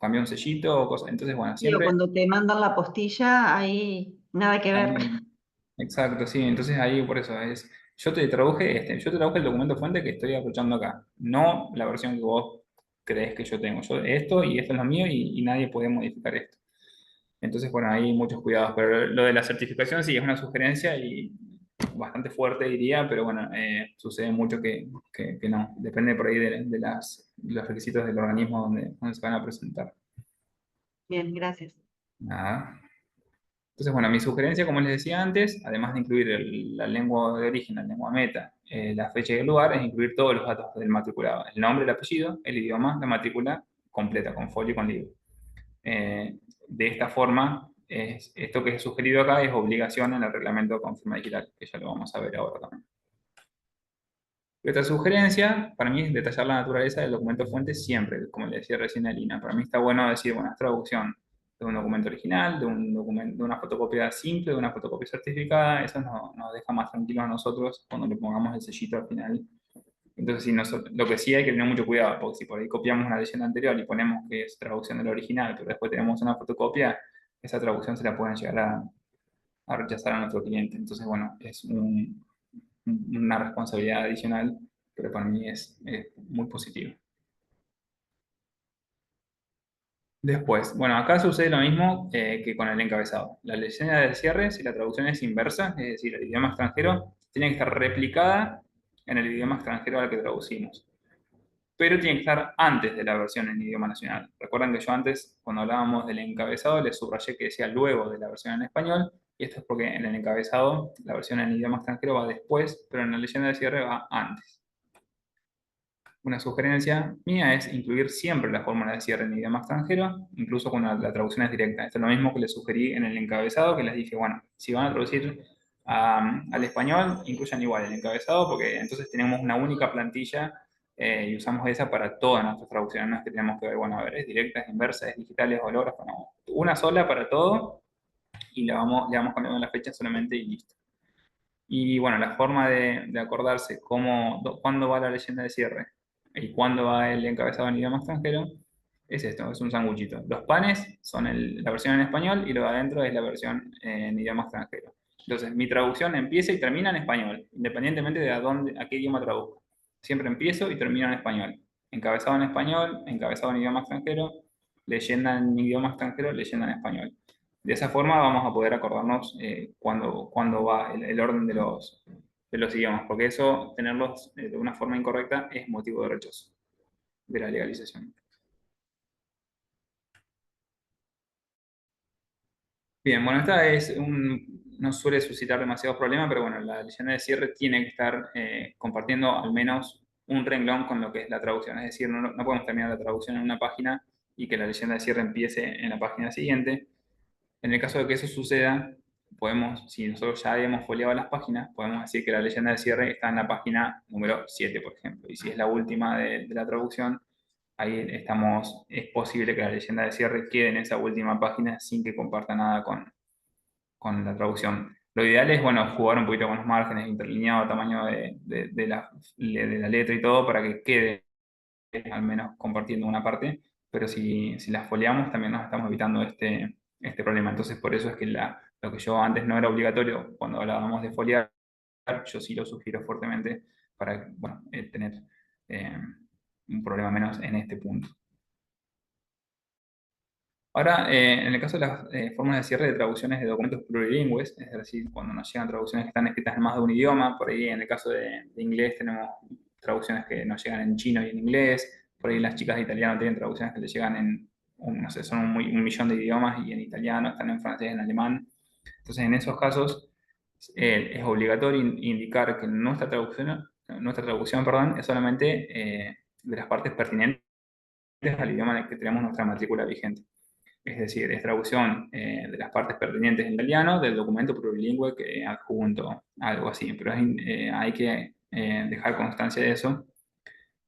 S1: cambiado un sellito, o cosas. Entonces, bueno,
S2: Digo,
S1: siempre
S2: cuando te mandan la postilla, ahí nada que ver.
S1: ahí, exacto, sí. Entonces ahí por eso es, yo te traduje el documento fuente que estoy aprovechando acá, no la versión que vos crees que yo tengo. Yo esto y esto es lo mío y nadie puede modificar esto. Entonces, bueno, hay muchos cuidados, pero lo de la certificación sí es una sugerencia y bastante fuerte diría, pero bueno, sucede mucho que no, depende por ahí de los requisitos del organismo donde se van a presentar.
S2: Bien, gracias.
S1: Nada. Entonces, bueno, mi sugerencia, como les decía antes, además de incluir la lengua de origen, la lengua meta, la fecha y el lugar, es incluir todos los datos del matriculado, el nombre, el apellido, el idioma, la matrícula completa, con folio y con libro. De esta forma, esto que es sugerido acá es obligación en el reglamento con firma digital, que ya lo vamos a ver ahora también. Y otra sugerencia, para mí, es detallar la naturaleza del documento fuente siempre, como le decía recién a Lina. Para mí está bueno decir, bueno, es traducción de un documento original, de una fotocopia simple, de una fotocopia certificada. Eso nos deja más tranquilos a nosotros cuando le pongamos el sellito al final. Entonces, lo que sí hay que tener mucho cuidado, porque si por ahí copiamos una leyenda anterior y ponemos que es traducción del original, pero después tenemos una fotocopia, esa traducción se la pueden llegar a rechazar a nuestro cliente. Entonces, bueno, es una responsabilidad adicional, pero para mí es muy positivo. Después, bueno, acá sucede lo mismo que con el encabezado. La leyenda de cierre, si la traducción es inversa, es decir, el idioma extranjero, tiene que estar replicada en el idioma extranjero al que traducimos, pero tiene que estar antes de la versión en idioma nacional. Recuerden que yo antes, cuando hablábamos del encabezado, les subrayé que decía luego de la versión en español, y esto es porque en el encabezado la versión en idioma extranjero va después, pero en la leyenda de cierre va antes. Una sugerencia mía es incluir siempre la fórmula de cierre en idioma extranjero, incluso cuando la traducción es directa. Esto es lo mismo que les sugerí en el encabezado, que les dije, bueno, si van a traducir al español, incluyan igual el encabezado, porque entonces tenemos una única plantilla y usamos esa para todas nuestras traducciones. No es que tenemos que ver, bueno, a ver, es directa, es inversa, es digital, es hológrafo, no. Una sola para todo y le vamos cambiando la fecha solamente y listo. Y bueno, la forma de acordarse cuándo va la leyenda de cierre y cuándo va el encabezado en idioma extranjero es esto, es un sanguchito. Los panes son la versión en español y lo de adentro es la versión en idioma extranjero. Entonces, mi traducción empieza y termina en español, independientemente de a qué idioma traduzco. Siempre empiezo y termino en español. Encabezado en español, encabezado en idioma extranjero, leyenda en idioma extranjero, leyenda en español. De esa forma vamos a poder acordarnos cuándo va el orden de los idiomas, porque eso, tenerlos de una forma incorrecta, es motivo de rechazo de la legalización. Bien, bueno, no suele suscitar demasiados problemas, pero bueno, la leyenda de cierre tiene que estar compartiendo al menos un renglón con lo que es la traducción. Es decir, no podemos terminar la traducción en una página y que la leyenda de cierre empiece en la página siguiente. En el caso de que eso suceda, si nosotros ya hemos foliado las páginas, podemos decir que la leyenda de cierre está en la página número 7, por ejemplo. Y si es la última de la traducción, ahí es posible que la leyenda de cierre quede en esa última página sin que comparta nada con la traducción. Lo ideal es, bueno, jugar un poquito con los márgenes, interlineado, tamaño de la letra y todo, para que quede al menos compartiendo una parte, pero si las foliamos también nos estamos evitando este problema. Entonces, por eso es que lo que yo antes no era obligatorio, cuando hablábamos de foliar, yo sí lo sugiero fuertemente para, bueno, tener eh, un problema menos en este punto. Ahora, en el caso de las fórmulas de cierre de traducciones de documentos plurilingües, es decir, cuando nos llegan traducciones que están escritas en más de un idioma, por ahí en el caso de inglés tenemos traducciones que nos llegan en chino y en inglés, por ahí las chicas de italiano tienen traducciones que les llegan no sé, son un millón de idiomas y en italiano, están en francés, en alemán. Entonces, en esos casos es obligatorio indicar que nuestra traducción, perdón, es solamente de las partes pertinentes al idioma en el que tenemos nuestra matrícula vigente. Es decir, es traducción de las partes pertinentes en italiano del documento plurilingüe que adjunto, algo así. Pero hay que dejar constancia de eso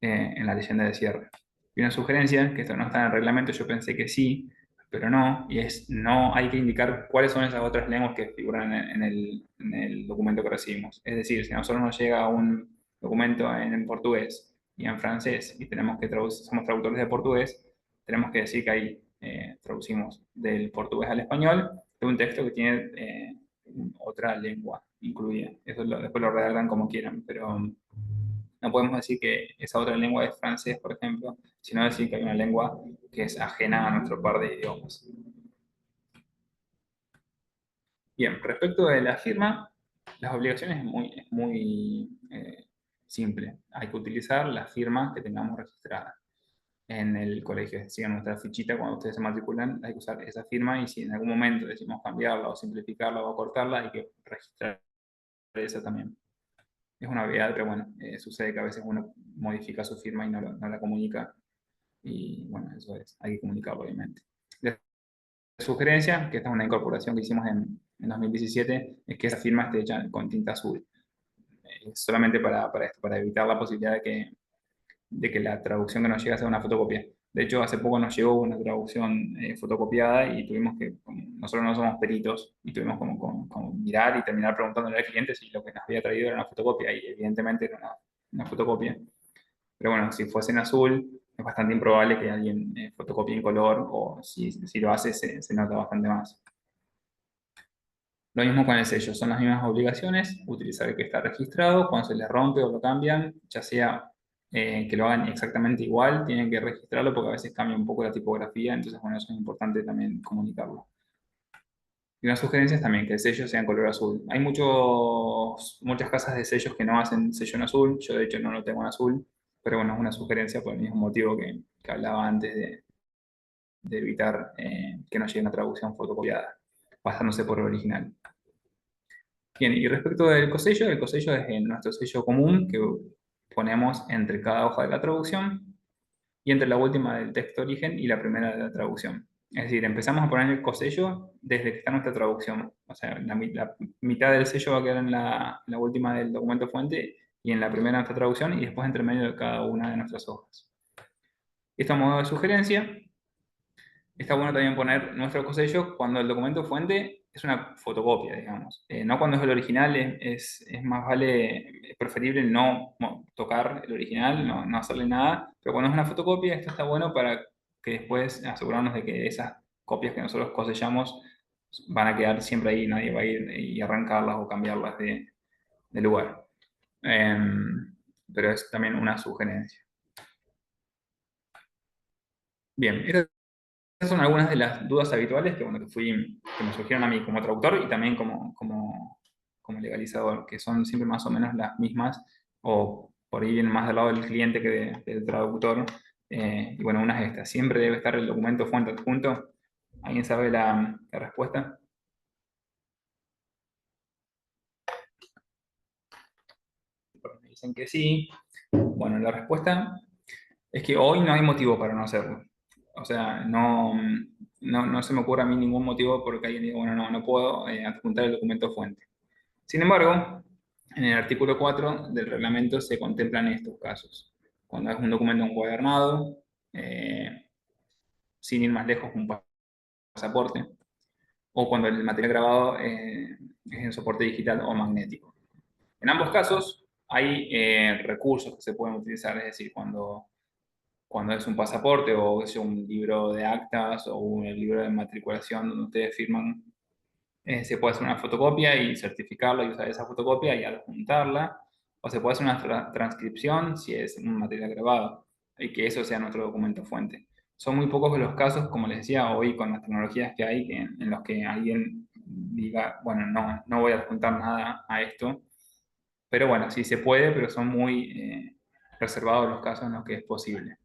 S1: en la leyenda de cierre. Y una sugerencia, que esto no está en el reglamento, yo pensé que sí, pero no, y es no hay que indicar cuáles son esas otras lenguas que figuran en el documento que recibimos. Es decir, si a nosotros nos llega un documento en portugués y en francés y tenemos que somos traductores de portugués, tenemos que decir que ahí traducimos del portugués al español de un texto que tiene otra lengua incluida. Eso después lo redactan como quieran, pero no podemos decir que esa otra lengua es francés, por ejemplo, sino decir que hay una lengua que es ajena a nuestro par de idiomas. Bien, respecto de la firma, las obligaciones es muy simple. Hay que utilizar la firma que tengamos registrada en el colegio. Es decir, en nuestra fichita, cuando ustedes se matriculan, hay que usar esa firma y si en algún momento decimos cambiarla o simplificarla o cortarla, hay que registrar esa también. Es una obviedad, pero bueno, sucede que a veces uno modifica su firma y no la comunica. Y bueno, eso hay que comunicarlo, obviamente. La sugerencia, que esta es una incorporación que hicimos en 2017, es que esa firma esté hecha con tinta azul. Solamente para esto, para evitar la posibilidad de que la traducción que nos llega sea una fotocopia. De hecho, hace poco nos llegó una traducción fotocopiada y tuvimos nosotros no somos peritos, y tuvimos como mirar y terminar preguntándole al cliente si lo que nos había traído era una fotocopia, y evidentemente era una fotocopia. Pero bueno, si fuese en azul, es bastante improbable que alguien fotocopie en color, o si lo hace, se nota bastante más. Lo mismo con el sello, son las mismas obligaciones, utilizar el que está registrado, cuando se le rompe o lo cambian, ya sea que lo hagan exactamente igual, tienen que registrarlo porque a veces cambia un poco la tipografía, entonces bueno, eso es importante también comunicarlo. Y una sugerencia es también que el sello sea en color azul. Hay muchas casas de sellos que no hacen sello en azul, yo de hecho no lo tengo en azul, pero bueno, es una sugerencia por el mismo motivo que hablaba antes de evitar que nos llegue una traducción fotocopiada, basándose por el original. Bien, y respecto del cosello, el cosello es nuestro sello común que ponemos entre cada hoja de la traducción y entre la última del texto origen y la primera de la traducción. Es decir, empezamos a poner el cosello desde que está nuestra traducción. O sea, la mitad del sello va a quedar en la última del documento fuente y en la primera de nuestra traducción y después entre medio de cada una de nuestras hojas. Esto a modo de sugerencia. Está bueno también poner nuestro cosello cuando el documento fuente es una fotocopia, digamos. No cuando es el original, es más vale, es preferible no tocar el original, no hacerle nada, pero cuando es una fotocopia, esto está bueno para que después asegurarnos de que esas copias que nosotros cosechamos van a quedar siempre ahí, nadie va a ir y arrancarlas o cambiarlas de lugar. Pero es también una sugerencia. Bien, esas son algunas de las dudas habituales que, bueno, que me surgieron a mí como traductor y también como legalizador, que son siempre más o menos las mismas, o por ahí vienen más del lado del cliente que del traductor. Y bueno, una es esta. Siempre debe estar el documento fuente adjunto. ¿Alguien sabe la respuesta? Me dicen que sí. Bueno, la respuesta es que hoy no hay motivo para no hacerlo. O sea, no se me ocurre a mí ningún motivo porque alguien diga, bueno, no puedo adjuntar el documento fuente. Sin embargo, en el artículo 4 del reglamento se contemplan estos casos. Cuando es un documento encuadernado, sin ir más lejos, un pasaporte, o cuando el material grabado es en soporte digital o magnético. En ambos casos hay recursos que se pueden utilizar, es decir, cuando es un pasaporte o es un libro de actas o un libro de matriculación donde ustedes firman, se puede hacer una fotocopia y certificarla y usar esa fotocopia y adjuntarla, o se puede hacer una transcripción si es un material grabado y que eso sea nuestro documento fuente. Son muy pocos los casos, como les decía, hoy con las tecnologías que hay, en los que alguien diga, bueno, no voy a adjuntar nada a esto, pero bueno, sí se puede, pero son muy reservados los casos en los que es posible.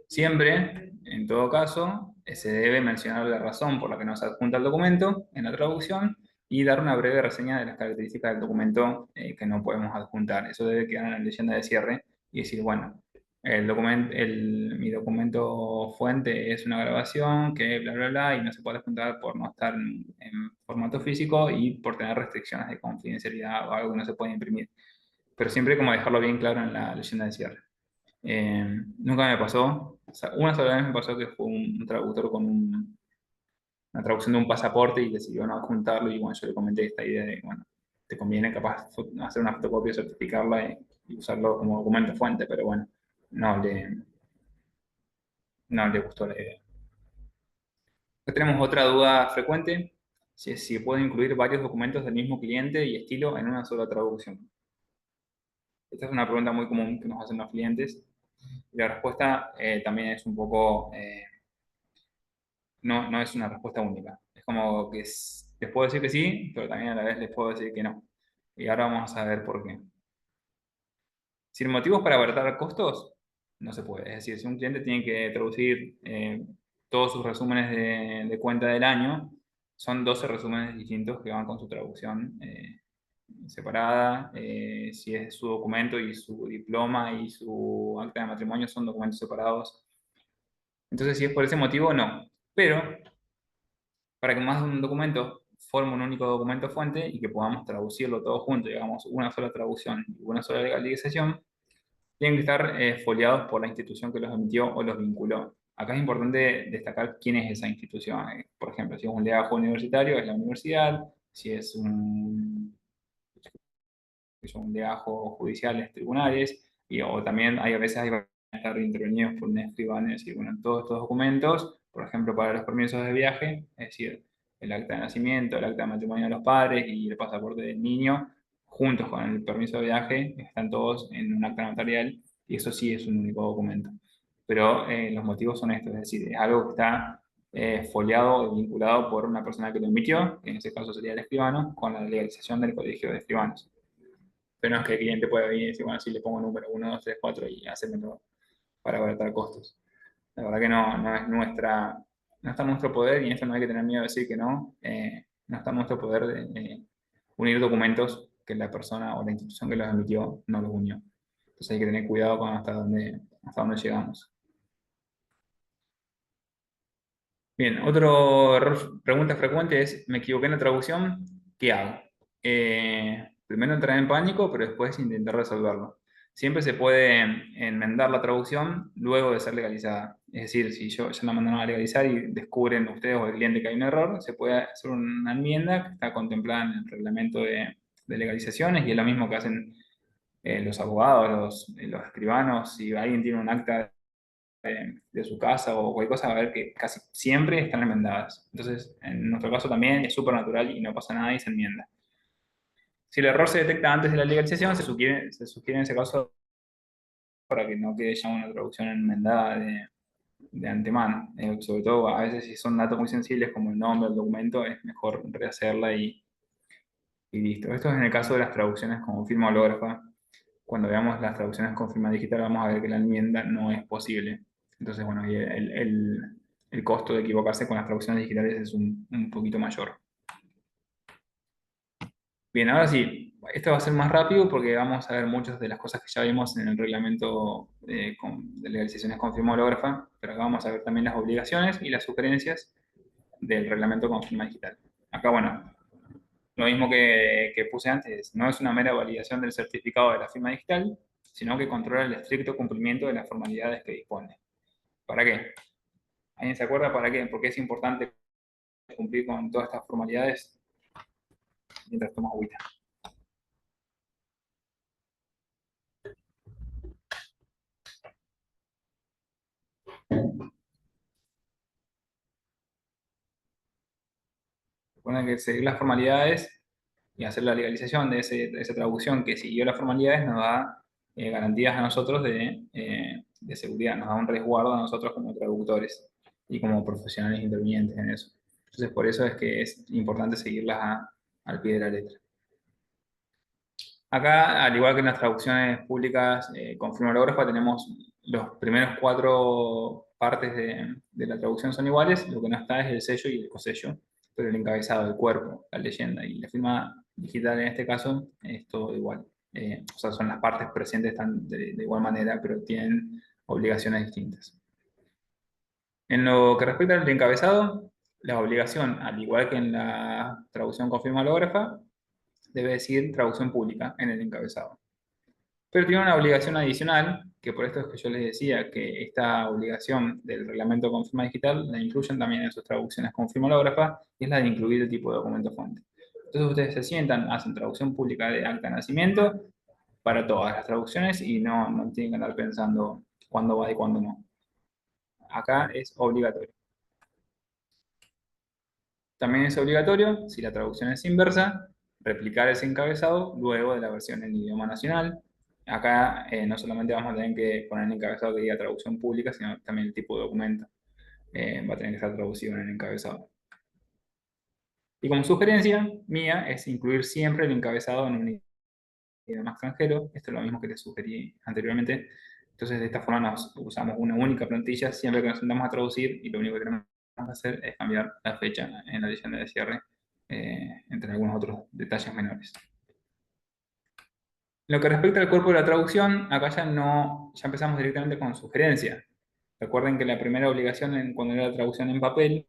S1: Siempre, en todo caso, se debe mencionar la razón por la que no se adjunta el documento en la traducción y dar una breve reseña de las características del documento que no podemos adjuntar. Eso debe quedar en la leyenda de cierre y decir, bueno, mi documento fuente es una grabación que bla, bla, bla, y no se puede adjuntar por no estar en formato físico y por tener restricciones de confidencialidad o algo que no se puede imprimir. Pero siempre como dejarlo bien claro en la leyenda de cierre. Nunca me pasó, o sea, una sola vez me pasó que fue un traductor con una traducción de un pasaporte y decidió no adjuntarlo y bueno, yo le comenté esta idea de, bueno, te conviene capaz hacer una fotocopia, certificarla y usarlo como documento fuente, pero bueno, no le, no le gustó la idea. Después tenemos otra duda frecuente, si puedo incluir varios documentos del mismo cliente y estilo en una sola traducción. Esta es una pregunta muy común que nos hacen los clientes y la respuesta también es un poco... no es una respuesta única. Es como que les puedo decir que sí, pero también a la vez les puedo decir que no. Y ahora vamos a ver por qué. Sin motivos para abaratar costos, no se puede. Es decir, si un cliente tiene que traducir todos sus resúmenes de cuenta del año, son 12 resúmenes distintos que van con su traducción separada. Si es su documento y su diploma y su acta de matrimonio son documentos separados. Entonces, si es por ese motivo, no. Pero para que más de un documento forme un único documento fuente y que podamos traducirlo todo junto, digamos, una sola traducción y una sola legalización, tienen que estar foliados por la institución que los emitió o los vinculó. Acá es importante destacar quién es esa institución. Por ejemplo, si es un legajo universitario, es la universidad. Si es un legajo judicial, es tribunales. O también hay a veces hay que estar intervenidos por un escribano. Es decir, bueno, todos estos documentos, por ejemplo, para los permisos de viaje, es decir, el acta de nacimiento, el acta de matrimonio de los padres y el pasaporte del niño, juntos con el permiso de viaje, están todos en un acta notarial y eso sí es un único documento. Pero los motivos son estos, es decir, es algo que está foliado y vinculado por una persona que lo emitió, que en ese caso sería el escribano, con la legalización del colegio de escribanos. Pero no es que el cliente pueda venir y decir, bueno, sí, le pongo número 1, 2, 3, 4 y hacérmelo para abaratar costos. La verdad que no es no está en nuestro poder, y en esto no hay que tener miedo de decir que no, no está en nuestro poder de unir documentos que la persona o la institución que los emitió no los unió. Entonces hay que tener cuidado con hasta dónde llegamos. Bien, otro error, pregunta frecuente es, me equivoqué en la traducción, ¿qué hago? Primero entrar en pánico, pero después intentar resolverlo. Siempre se puede enmendar la traducción luego de ser legalizada. Es decir, si yo ya la mandaron a legalizar y descubren ustedes o el cliente que hay un error, se puede hacer una enmienda que está contemplada en el reglamento de legalizaciones, y es lo mismo que hacen los abogados, los escribanos. Si alguien tiene un acta de su casa o cualquier cosa, va a ver que casi siempre están enmendadas. Entonces, en nuestro caso también es súper natural y no pasa nada y se enmienda. Si el error se detecta antes de la legalización, se sugiere en ese caso para que no quede ya una traducción enmendada de antemano. Sobre todo, a veces si son datos muy sensibles como el nombre del documento, es mejor rehacerla y listo. Esto es en el caso de las traducciones con firma hológrafa. Cuando veamos las traducciones con firma digital, vamos a ver que la enmienda no es posible. Entonces, bueno, el costo de equivocarse con las traducciones digitales es un poquito mayor. Bien, ahora sí, esto va a ser más rápido porque vamos a ver muchas de las cosas que ya vimos en el reglamento de legalizaciones con firma hológrafa, pero acá vamos a ver también las obligaciones y las sugerencias del reglamento con firma digital. Acá, bueno, lo mismo que puse antes, no es una mera validación del certificado de la firma digital, sino que controla el estricto cumplimiento de las formalidades que dispone. ¿Para qué? ¿Alguien se acuerda para qué? Porque es importante cumplir con todas estas formalidades mientras tomas agüita. Recuerden que seguir las formalidades y hacer la legalización de esa traducción que siguió las formalidades nos da garantías a nosotros de seguridad, nos da un resguardo a nosotros como traductores y como profesionales intervinientes en eso. Entonces, por eso es que es importante seguirlas al pie de la letra. Acá, al igual que en las traducciones públicas con firma holográfica, tenemos los primeros 4 partes de la traducción son iguales, lo que no está es el sello y el cosello, pero el encabezado, el cuerpo, la leyenda y la firma digital en este caso es todo igual. O sea, son las partes presentes, están de igual manera, pero tienen obligaciones distintas. En lo que respecta al encabezado, la obligación, al igual que en la traducción con firma holográfica, debe decir traducción pública en el encabezado. Pero tiene una obligación adicional, que por esto es que yo les decía que esta obligación del reglamento con firma digital la incluyen también en sus traducciones con firma hológrafa, y es la de incluir el tipo de documento fuente. Entonces ustedes se sientan, hacen traducción pública de acta de nacimiento para todas las traducciones y no tienen que andar pensando cuándo va y cuándo no. Acá es obligatorio. También es obligatorio, si la traducción es inversa, replicar ese encabezado luego de la versión en idioma nacional. Acá no solamente vamos a tener que poner el encabezado que diga traducción pública, sino también el tipo de documento va a tener que estar traducido en el encabezado. Y como sugerencia mía es incluir siempre el encabezado en un idioma extranjero. Esto es lo mismo que les sugerí anteriormente. Entonces, de esta forma usamos una única plantilla siempre que nos sentamos a traducir, y lo único que tenemos que hacer es cambiar la fecha en la leyenda de cierre, entre algunos otros detalles menores. Lo que respecta al cuerpo de la traducción, acá ya empezamos directamente con sugerencia. Recuerden que la primera obligación cuando era la traducción en papel,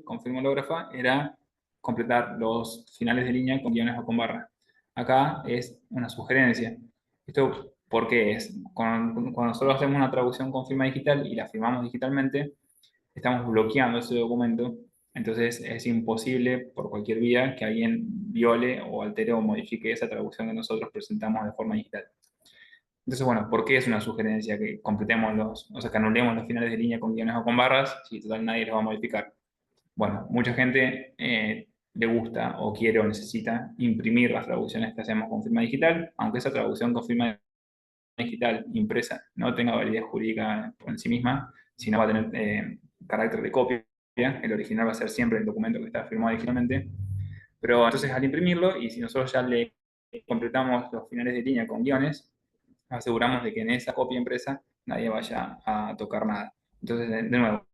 S1: con firma hológrafa, era completar los finales de línea con guiones o con barra. Acá es una sugerencia. ¿Esto por qué es? Cuando nosotros hacemos una traducción con firma digital y la firmamos digitalmente, estamos bloqueando ese documento. Entonces es imposible por cualquier vía que alguien viole o altere o modifique esa traducción que nosotros presentamos de forma digital. Entonces, bueno, ¿por qué es una sugerencia que completemos o sea, que anulemos los finales de línea con guiones o con barras si total nadie los va a modificar? Bueno, mucha gente le gusta o quiere o necesita imprimir las traducciones que hacemos con firma digital, aunque esa traducción con firma digital impresa no tenga validez jurídica en sí misma, sino va a tener carácter de copia. El original va a ser siempre el documento que está firmado digitalmente. Pero entonces al imprimirlo, y si nosotros ya le completamos los finales de línea con guiones, aseguramos de que en esa copia impresa nadie vaya a tocar nada. Entonces, de nuevo,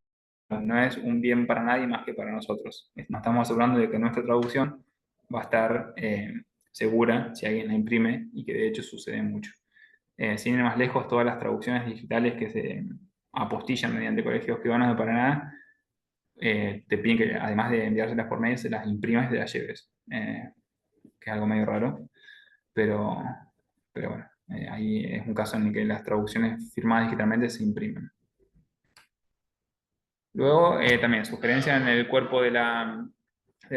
S1: no es un bien para nadie más que para nosotros. Nos estamos asegurando de que nuestra traducción va a estar segura si alguien la imprime y que de hecho sucede mucho. Sin ir más lejos, todas las traducciones digitales que se apostillan mediante colegios privados de Paraná te piden que además de enviárselas por mail, se las imprimas y se las lleves, que es algo medio raro, pero, pero bueno, ahí es un caso en el que las traducciones firmadas digitalmente se imprimen. Luego, también, sugerencia en el cuerpo de la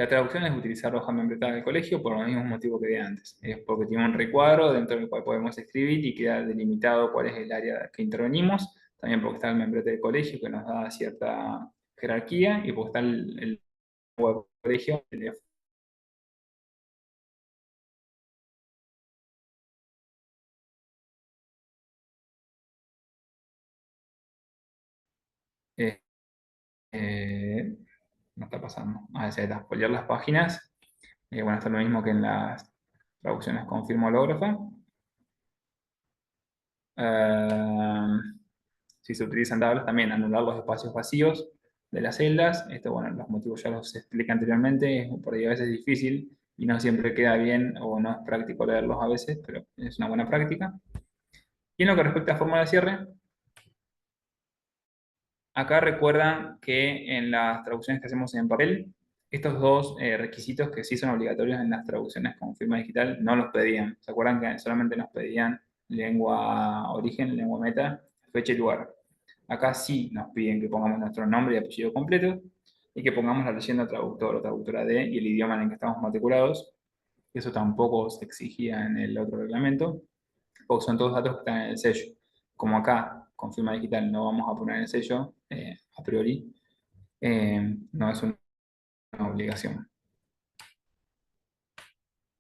S1: traducción es utilizar hoja membretada del colegio por los mismos motivos que de antes. Es porque tiene un recuadro dentro del cual podemos escribir y queda delimitado cuál es el área que intervenimos. También porque está el membrete del colegio que nos da cierta jerarquía y porque está el web del colegio. Eh, eh, no está pasando. A veces spoilear las páginas. Bueno, esto es lo mismo que en las traducciones con firma hológrafa. Eh, si se utilizan tablas, también anular los espacios vacíos de las celdas. Esto, bueno, los motivos ya los expliqué anteriormente. Por ahí a veces es difícil y no siempre queda bien o no es práctico leerlos a veces, pero es una buena práctica. Y en lo que respecta a fórmula de cierre, acá recuerda que en las traducciones que hacemos en papel, estos dos requisitos que sí son obligatorios en las traducciones con firma digital no los pedían. ¿Se acuerdan que solamente nos pedían lengua origen, lengua meta, fecha y lugar? Acá sí nos piden que pongamos nuestro nombre y apellido completo y que pongamos la leyenda traductor o traductora de y el idioma en el que estamos matriculados. Eso tampoco se exigía en el otro reglamento, porque son todos datos que están en el sello. Como acá, con firma digital, no vamos a poner el sello a priori, no es una obligación.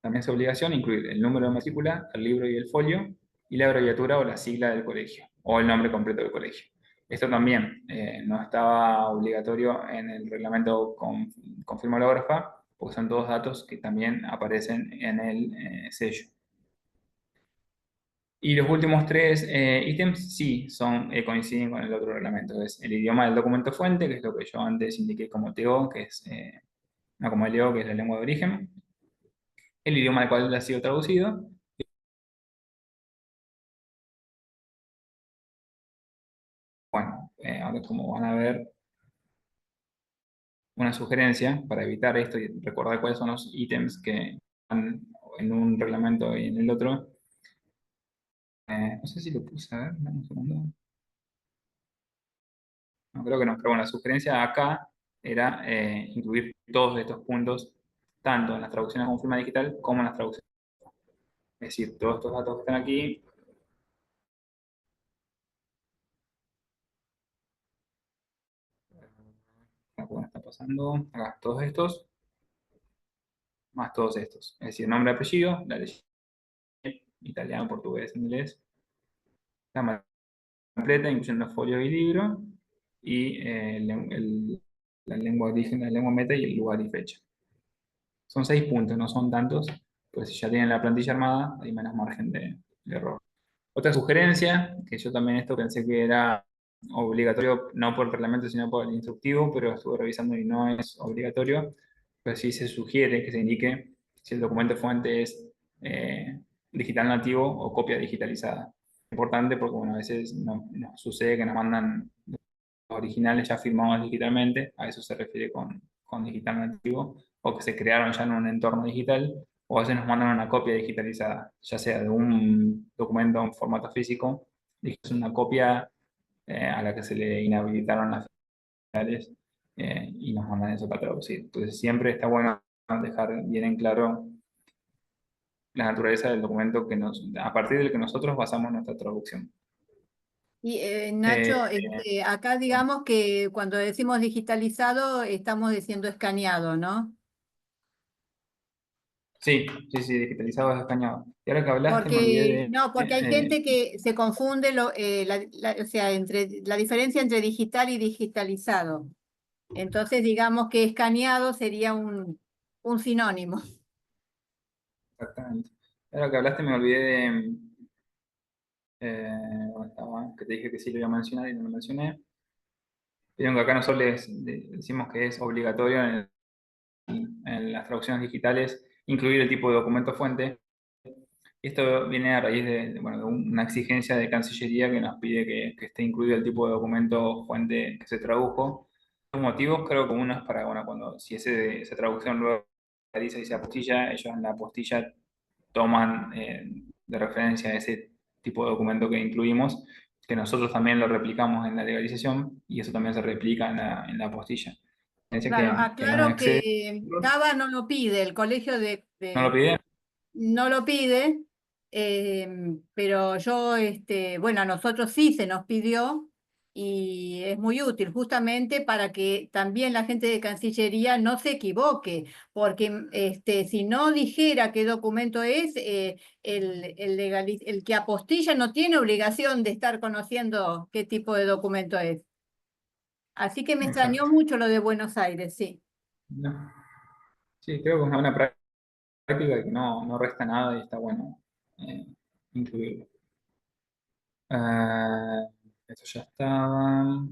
S1: También es obligación incluir el número de matrícula, el libro y el folio, y la abreviatura o la sigla del colegio, o el nombre completo del colegio. Esto también no estaba obligatorio en el reglamento con firma hológrafa, porque son todos datos que también aparecen en el sello. Y los últimos tres ítems sí coinciden con el otro reglamento. Es el idioma del documento fuente, que es lo que yo antes indiqué como TO, que es, no como LO, que es la lengua de origen. El idioma al cual ha sido traducido. Bueno, ahora como van a ver una sugerencia para evitar esto y recordar cuáles son los ítems que van en un reglamento y en el otro. No sé si lo puse, a ver, dame un segundo. No, creo que no, pero bueno, la sugerencia acá era incluir todos estos puntos, tanto en las traducciones con firma digital como en las traducciones. Es decir, todos estos datos que están aquí, bueno, está pasando, acá, todos estos, más todos estos. Es decir, nombre, apellido, la ley italiano, portugués, inglés, la completa, incluyendo folio y libro, y la lengua de origen, la lengua meta y el lugar y fecha. Son 6 puntos, no son tantos, pues si ya tienen la plantilla armada, hay menos margen de error. Otra sugerencia, que yo también esto pensé que era obligatorio, no por el reglamento, sino por el instructivo, pero estuve revisando y no es obligatorio, pero sí se sugiere que se indique si el documento fuente es digital nativo o copia digitalizada. Importante porque bueno, a veces nos sucede que nos mandan los originales ya firmados digitalmente, a eso se refiere con digital nativo, o que se crearon ya en un entorno digital, o a veces nos mandan una copia digitalizada, ya sea de un documento en formato físico, y es una copia a la que se le inhabilitaron las finales y nos mandan eso para traducir. Entonces siempre está bueno dejar bien en claro la naturaleza del documento a partir del que nosotros basamos nuestra traducción.
S3: Y
S1: Eh,
S3: Nacho, acá digamos que cuando decimos digitalizado estamos diciendo escaneado, ¿no?
S1: Sí, sí, sí, digitalizado es escaneado. Y ahora que hablaste me olvidé
S3: Porque,
S1: de...
S3: no, porque hay gente que se confunde o sea, entre la diferencia entre digital y digitalizado. Entonces, digamos que escaneado sería un sinónimo.
S1: exactamente. Ahora que hablaste me olvidé de... ¿dónde estaba? Que te dije que sí lo iba a mencionar y no lo mencioné. Vieron que acá nosotros decimos que es obligatorio en las traducciones digitales incluir el tipo de documento fuente. Esto viene a raíz bueno, de una exigencia de Cancillería que nos pide que esté incluido el tipo de documento fuente que se tradujo. Los motivos creo que uno es para, bueno, cuando si esa traducción luego dice y se apostilla, ellos en la apostilla toman de referencia ese tipo de documento que incluimos, que nosotros también lo replicamos en la legalización y eso también se replica en la apostilla. Dice
S3: Claro,
S1: que no
S3: aclaro
S1: excede,
S3: que Cava no lo pide, el colegio
S1: no lo pide.
S3: no lo pide, pero yo, bueno, a nosotros sí se nos pidió y es muy útil justamente para que también la gente de Cancillería no se equivoque, porque si no dijera qué documento es, el que apostilla no tiene obligación de estar conociendo qué tipo de documento es. Así que me extrañó
S1: Exacto.
S3: mucho lo de Buenos Aires, sí.
S1: No. Sí, creo que es una buena práctica que no resta nada y está bueno eh, incluirlo. Ah, eso ya estaba.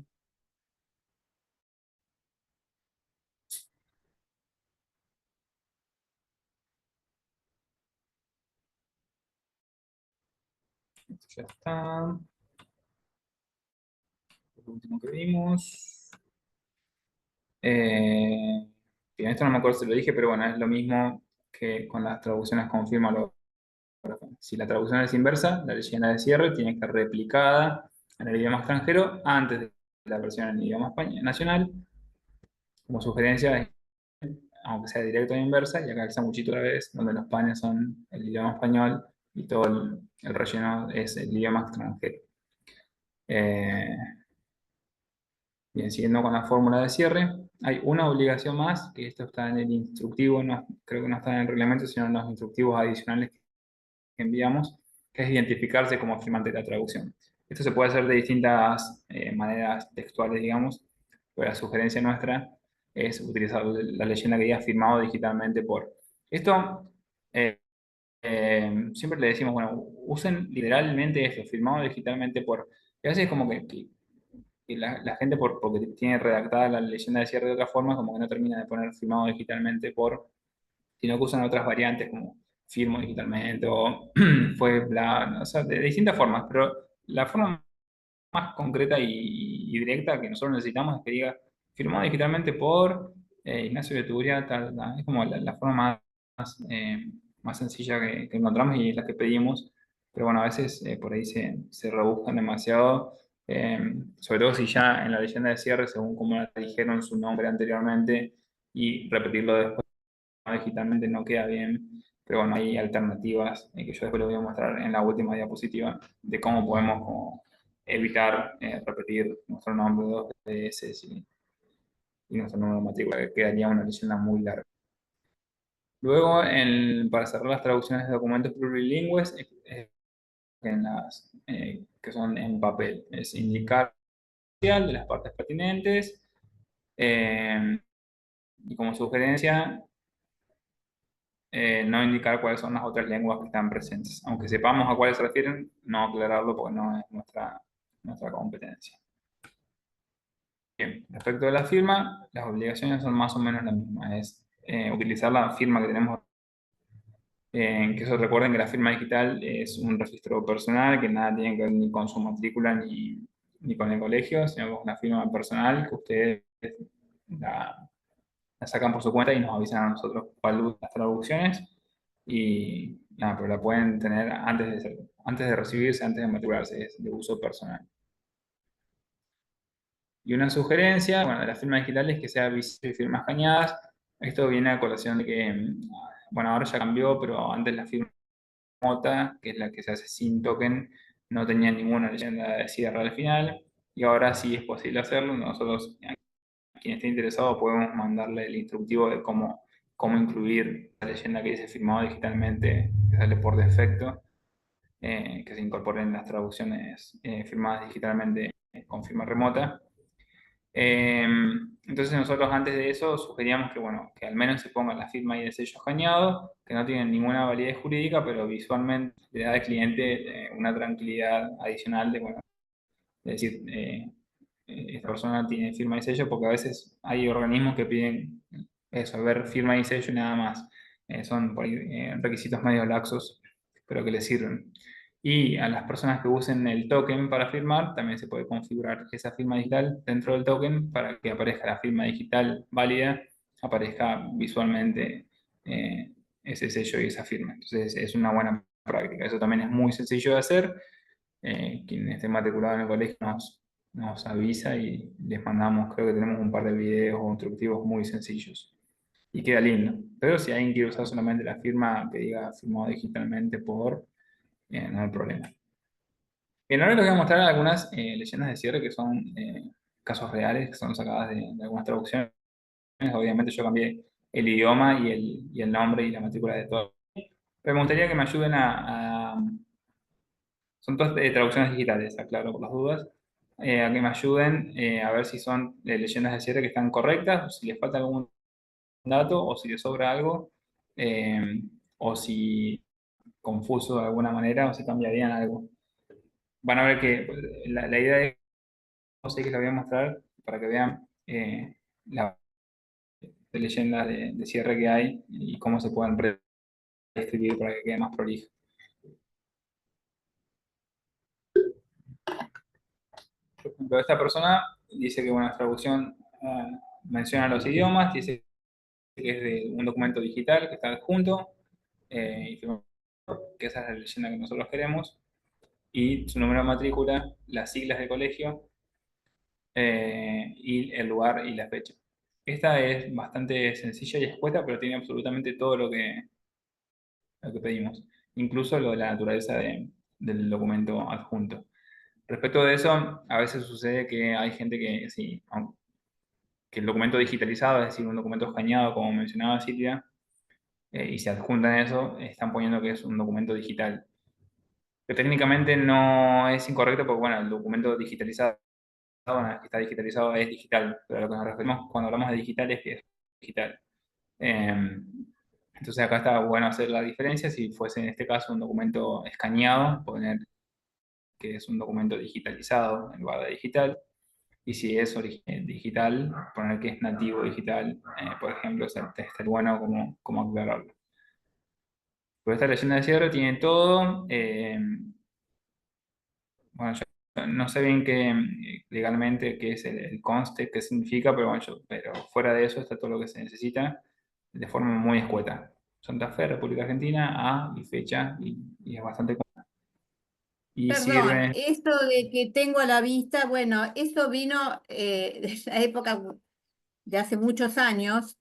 S1: Esto ya está. Lo último que vimos. Bien, esto no me acuerdo si lo dije, pero bueno, es lo mismo que con las traducciones con firma holográfica. Si la traducción es inversa, la leyenda de cierre tiene que estar replicada en el idioma extranjero antes de la versión en el idioma nacional. Como sugerencia, aunque sea directo e inversa, y acá el sanguchito a la vez, donde los panes son el idioma español y todo el relleno es el idioma extranjero. Eh, Bien, siguiendo con la fórmula de cierre, hay una obligación más, que esto está en el instructivo, no, creo que no está en el reglamento, sino en los instructivos adicionales que enviamos, que es identificarse como firmante de la traducción. Esto se puede hacer de distintas maneras textuales, digamos, pero la sugerencia nuestra es utilizar la leyenda que ya firmado digitalmente por... Esto siempre le decimos, bueno, usen literalmente esto, firmado digitalmente por... Y a veces como que la gente, porque tiene redactada la leyenda de cierre de otra forma, como que no termina de poner firmado digitalmente por, sino que usan otras variantes como firmo digitalmente o fue bla, o sea, de distintas formas, pero la forma más concreta y directa que nosotros necesitamos es que diga firmado digitalmente por Ignacio de Turia, tal, tal. Es como la forma más sencilla que encontramos y la que pedimos, pero bueno, a veces por ahí se rebuscan demasiado, sobre todo si ya en la leyenda de cierre, según como la dijeron su nombre anteriormente, y repetirlo después digitalmente no queda bien, pero bueno, hay alternativas que yo después les voy a mostrar en la última diapositiva de cómo podemos como, evitar repetir nuestro nombre dos veces y nuestro número de matrícula, que quedaría una leyenda muy larga. Luego, para cerrar las traducciones de documentos plurilingües, que son en papel, es indicar de las partes pertinentes eh, y como sugerencia no indicar cuáles son las otras lenguas que están presentes. Aunque sepamos a cuáles se refieren, no aclararlo porque no es nuestra competencia. Bien, respecto de la firma, las obligaciones son más o menos las mismas. Es utilizar la firma que tenemos, que eso recuerden que la firma digital es un registro personal que nada tiene que ver ni con su matrícula ni con el colegio, sino que es una firma personal que ustedes la, la sacan por su cuenta y nos avisan a nosotros cuáles son las traducciones y nada, pero la pueden tener antes de recibirse, antes de matricularse, es de uso personal. Y una sugerencia, bueno, de las firmas digitales que sea visible y firmas escaneadas. Esto viene a colación de que, bueno, ahora ya cambió, pero antes la firma remota, que es la que se hace sin token, no tenía ninguna leyenda de cierre al final, y ahora sí es posible hacerlo. Nosotros, quien esté interesado, podemos mandarle el instructivo de cómo cómo incluir la leyenda que dice firmado digitalmente, que sale por defecto, que se incorporen las traducciones firmadas digitalmente con firma remota. Eh, entonces nosotros antes de eso sugeríamos que, bueno, que al menos se ponga la firma y el sello escaneado, que no tienen ninguna validez jurídica, pero visualmente le da al cliente una tranquilidad adicional de, bueno, es decir, esta persona tiene firma y sello, porque a veces hay organismos que piden eso, ver firma y sello y nada más. Son por ahí, requisitos medio laxos, pero que les sirven. Y a las personas que usen el token para firmar, también se puede configurar esa firma digital dentro del token para que aparezca la firma digital válida, aparezca visualmente ese sello y esa firma. Entonces es una buena práctica. Eso también es muy sencillo de hacer. Quien esté matriculado en el colegio nos avisa y les mandamos, creo que tenemos un par de videos o instructivos muy sencillos. Y queda lindo. Pero si alguien quiere usar solamente la firma que diga firmado digitalmente no hay problema. Bien, ahora les voy a mostrar algunas leyendas de cierre que son casos reales, que son sacadas de algunas traducciones. Obviamente yo cambié el idioma y el nombre y la matrícula de todo. Pero me gustaría que me ayuden son todas traducciones digitales, aclaro por las dudas, a que me ayuden a ver si son leyendas de cierre que están correctas, o si les falta algún dato, o si les sobra algo, eh, o si confuso de alguna manera, o si cambiarían algo. Van a ver que la idea es que les voy a mostrar para que vean la de leyendas de cierre que hay y cómo se pueden reescribir para que quede más prolijo. Por ejemplo, esta persona dice que una traducción menciona los idiomas, dice que es de un documento digital que está adjunto, y que esa es la leyenda que nosotros queremos, y su número de matrícula, las siglas del colegio, y el lugar y la fecha. Esta es bastante sencilla y escueta, pero tiene absolutamente todo lo que pedimos, incluso lo de la naturaleza del documento adjunto. Respecto de eso, a veces sucede que hay gente que, sí, que el documento digitalizado, es decir, un documento escaneado, como mencionaba Silvia, y se adjuntan eso, están poniendo que es un documento digital. Que técnicamente no es incorrecto porque, bueno, el documento digitalizado, una vez que está digitalizado, es digital, pero a lo que nos referimos cuando hablamos de digital es que es digital. Entonces acá está bueno hacer la diferencia, si fuese en este caso un documento escaneado, poner que es un documento digitalizado en lugar de digital, y si es digital, poner que es nativo digital, por ejemplo, está bueno como aclararlo. Pues esta leyenda de cierre tiene todo. Bueno, yo no sé bien legalmente qué es el conste, qué significa, pero bueno, pero fuera de eso está todo lo que se necesita de forma muy escueta. Santa Fe, República Argentina, A y fecha, y es bastante corta. Y
S3: Perdón,
S1: sirve.
S3: esto de que tengo a la vista, bueno, eso vino de la época de hace muchos años,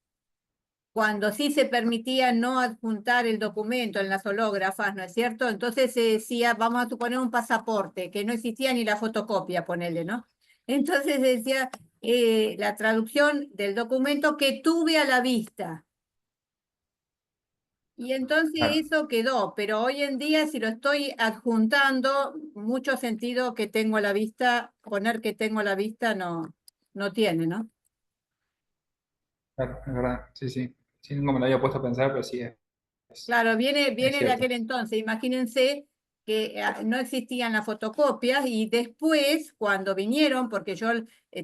S3: cuando sí se permitía no adjuntar el documento en las hológrafas, ¿no es cierto? Entonces se decía, vamos a suponer un pasaporte, que no existía ni la fotocopia, ponele, ¿no? Entonces se decía la traducción del documento que tuve a la vista. Y entonces
S1: Claro,
S3: eso quedó, pero hoy en día si lo estoy adjuntando, mucho sentido que tengo a la vista, poner que tengo a la vista no tiene, ¿no?
S1: claro, es verdad. Sí, sí. Sí, nunca me lo había puesto a pensar, pero sí es,
S3: Claro,
S1: es
S3: viene de
S1: cierto.
S3: aquel entonces. Imagínense que no existían las fotocopias y después, cuando vinieron, porque yo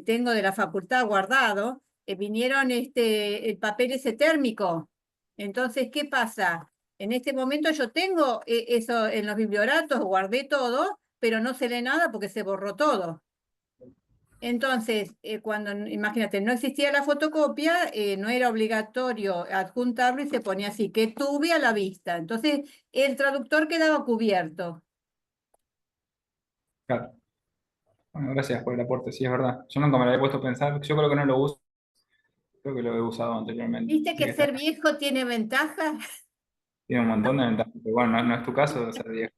S3: tengo de la facultad guardado, vinieron el papel ese térmico. Entonces, ¿qué pasa? En este momento yo tengo eso en los biblioratos, guardé todo, pero no se lee nada porque se borró todo. Entonces, imagínate, no existía la fotocopia, no era obligatorio adjuntarlo y se ponía así, que tuve a la vista. Entonces, el traductor quedaba cubierto.
S1: Claro. Bueno, gracias por el aporte, sí, es verdad. Yo nunca me lo había puesto a pensar. Yo creo que no lo uso, creo que lo he usado anteriormente.
S3: ¿Viste
S1: Así que
S3: que ser viejo tiene ventajas?
S1: tiene un montón de ventajas. Pero bueno, no es tu caso de ser viejo.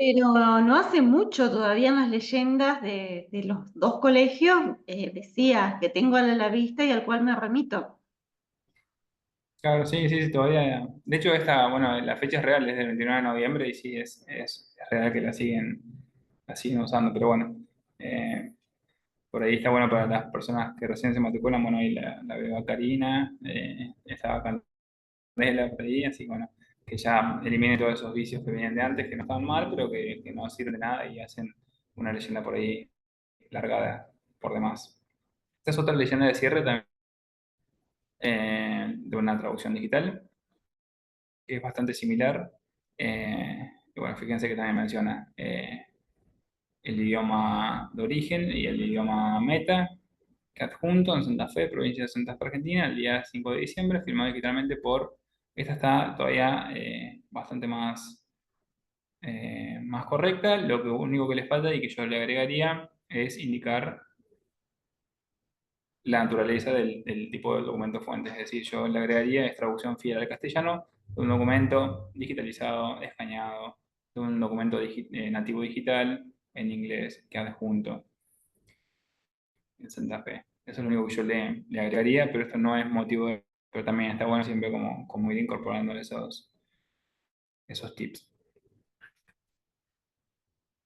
S2: Pero no hace mucho todavía en las leyendas de los dos colegios decía que tengo a la vista y al cual me remito.
S1: Claro, sí, sí, sí, todavía. De hecho, bueno, la fecha es real, es del 29 de noviembre y sí, es real que la siguen usando, pero bueno, eh, por ahí está bueno para las personas que recién se matriculan, bueno, ahí la veo a Karina, estaba Candela por ahí, así que bueno, que ya elimine todos esos vicios que venían de antes, que no estaban mal, pero que no sirven de nada y hacen una leyenda por ahí largada por demás. Esta es otra leyenda de cierre también, de una traducción digital, que es bastante similar. Y bueno, fíjense que también menciona el idioma de origen y el idioma meta, que adjunto en Santa Fe, provincia de Santa Fe, Argentina, el día 5 de diciembre, firmado digitalmente esta está todavía bastante más correcta. Lo único que les falta y que yo le agregaría es indicar la naturaleza del tipo de documento fuente. Es decir, yo le agregaría es traducción fiel al castellano de un documento digitalizado, escaneado, de un documento nativo digital en inglés que adjunto en Santa Fe. Eso es lo único que yo le agregaría, pero esto no es motivo de... Pero también está bueno siempre como ir incorporando esos tips.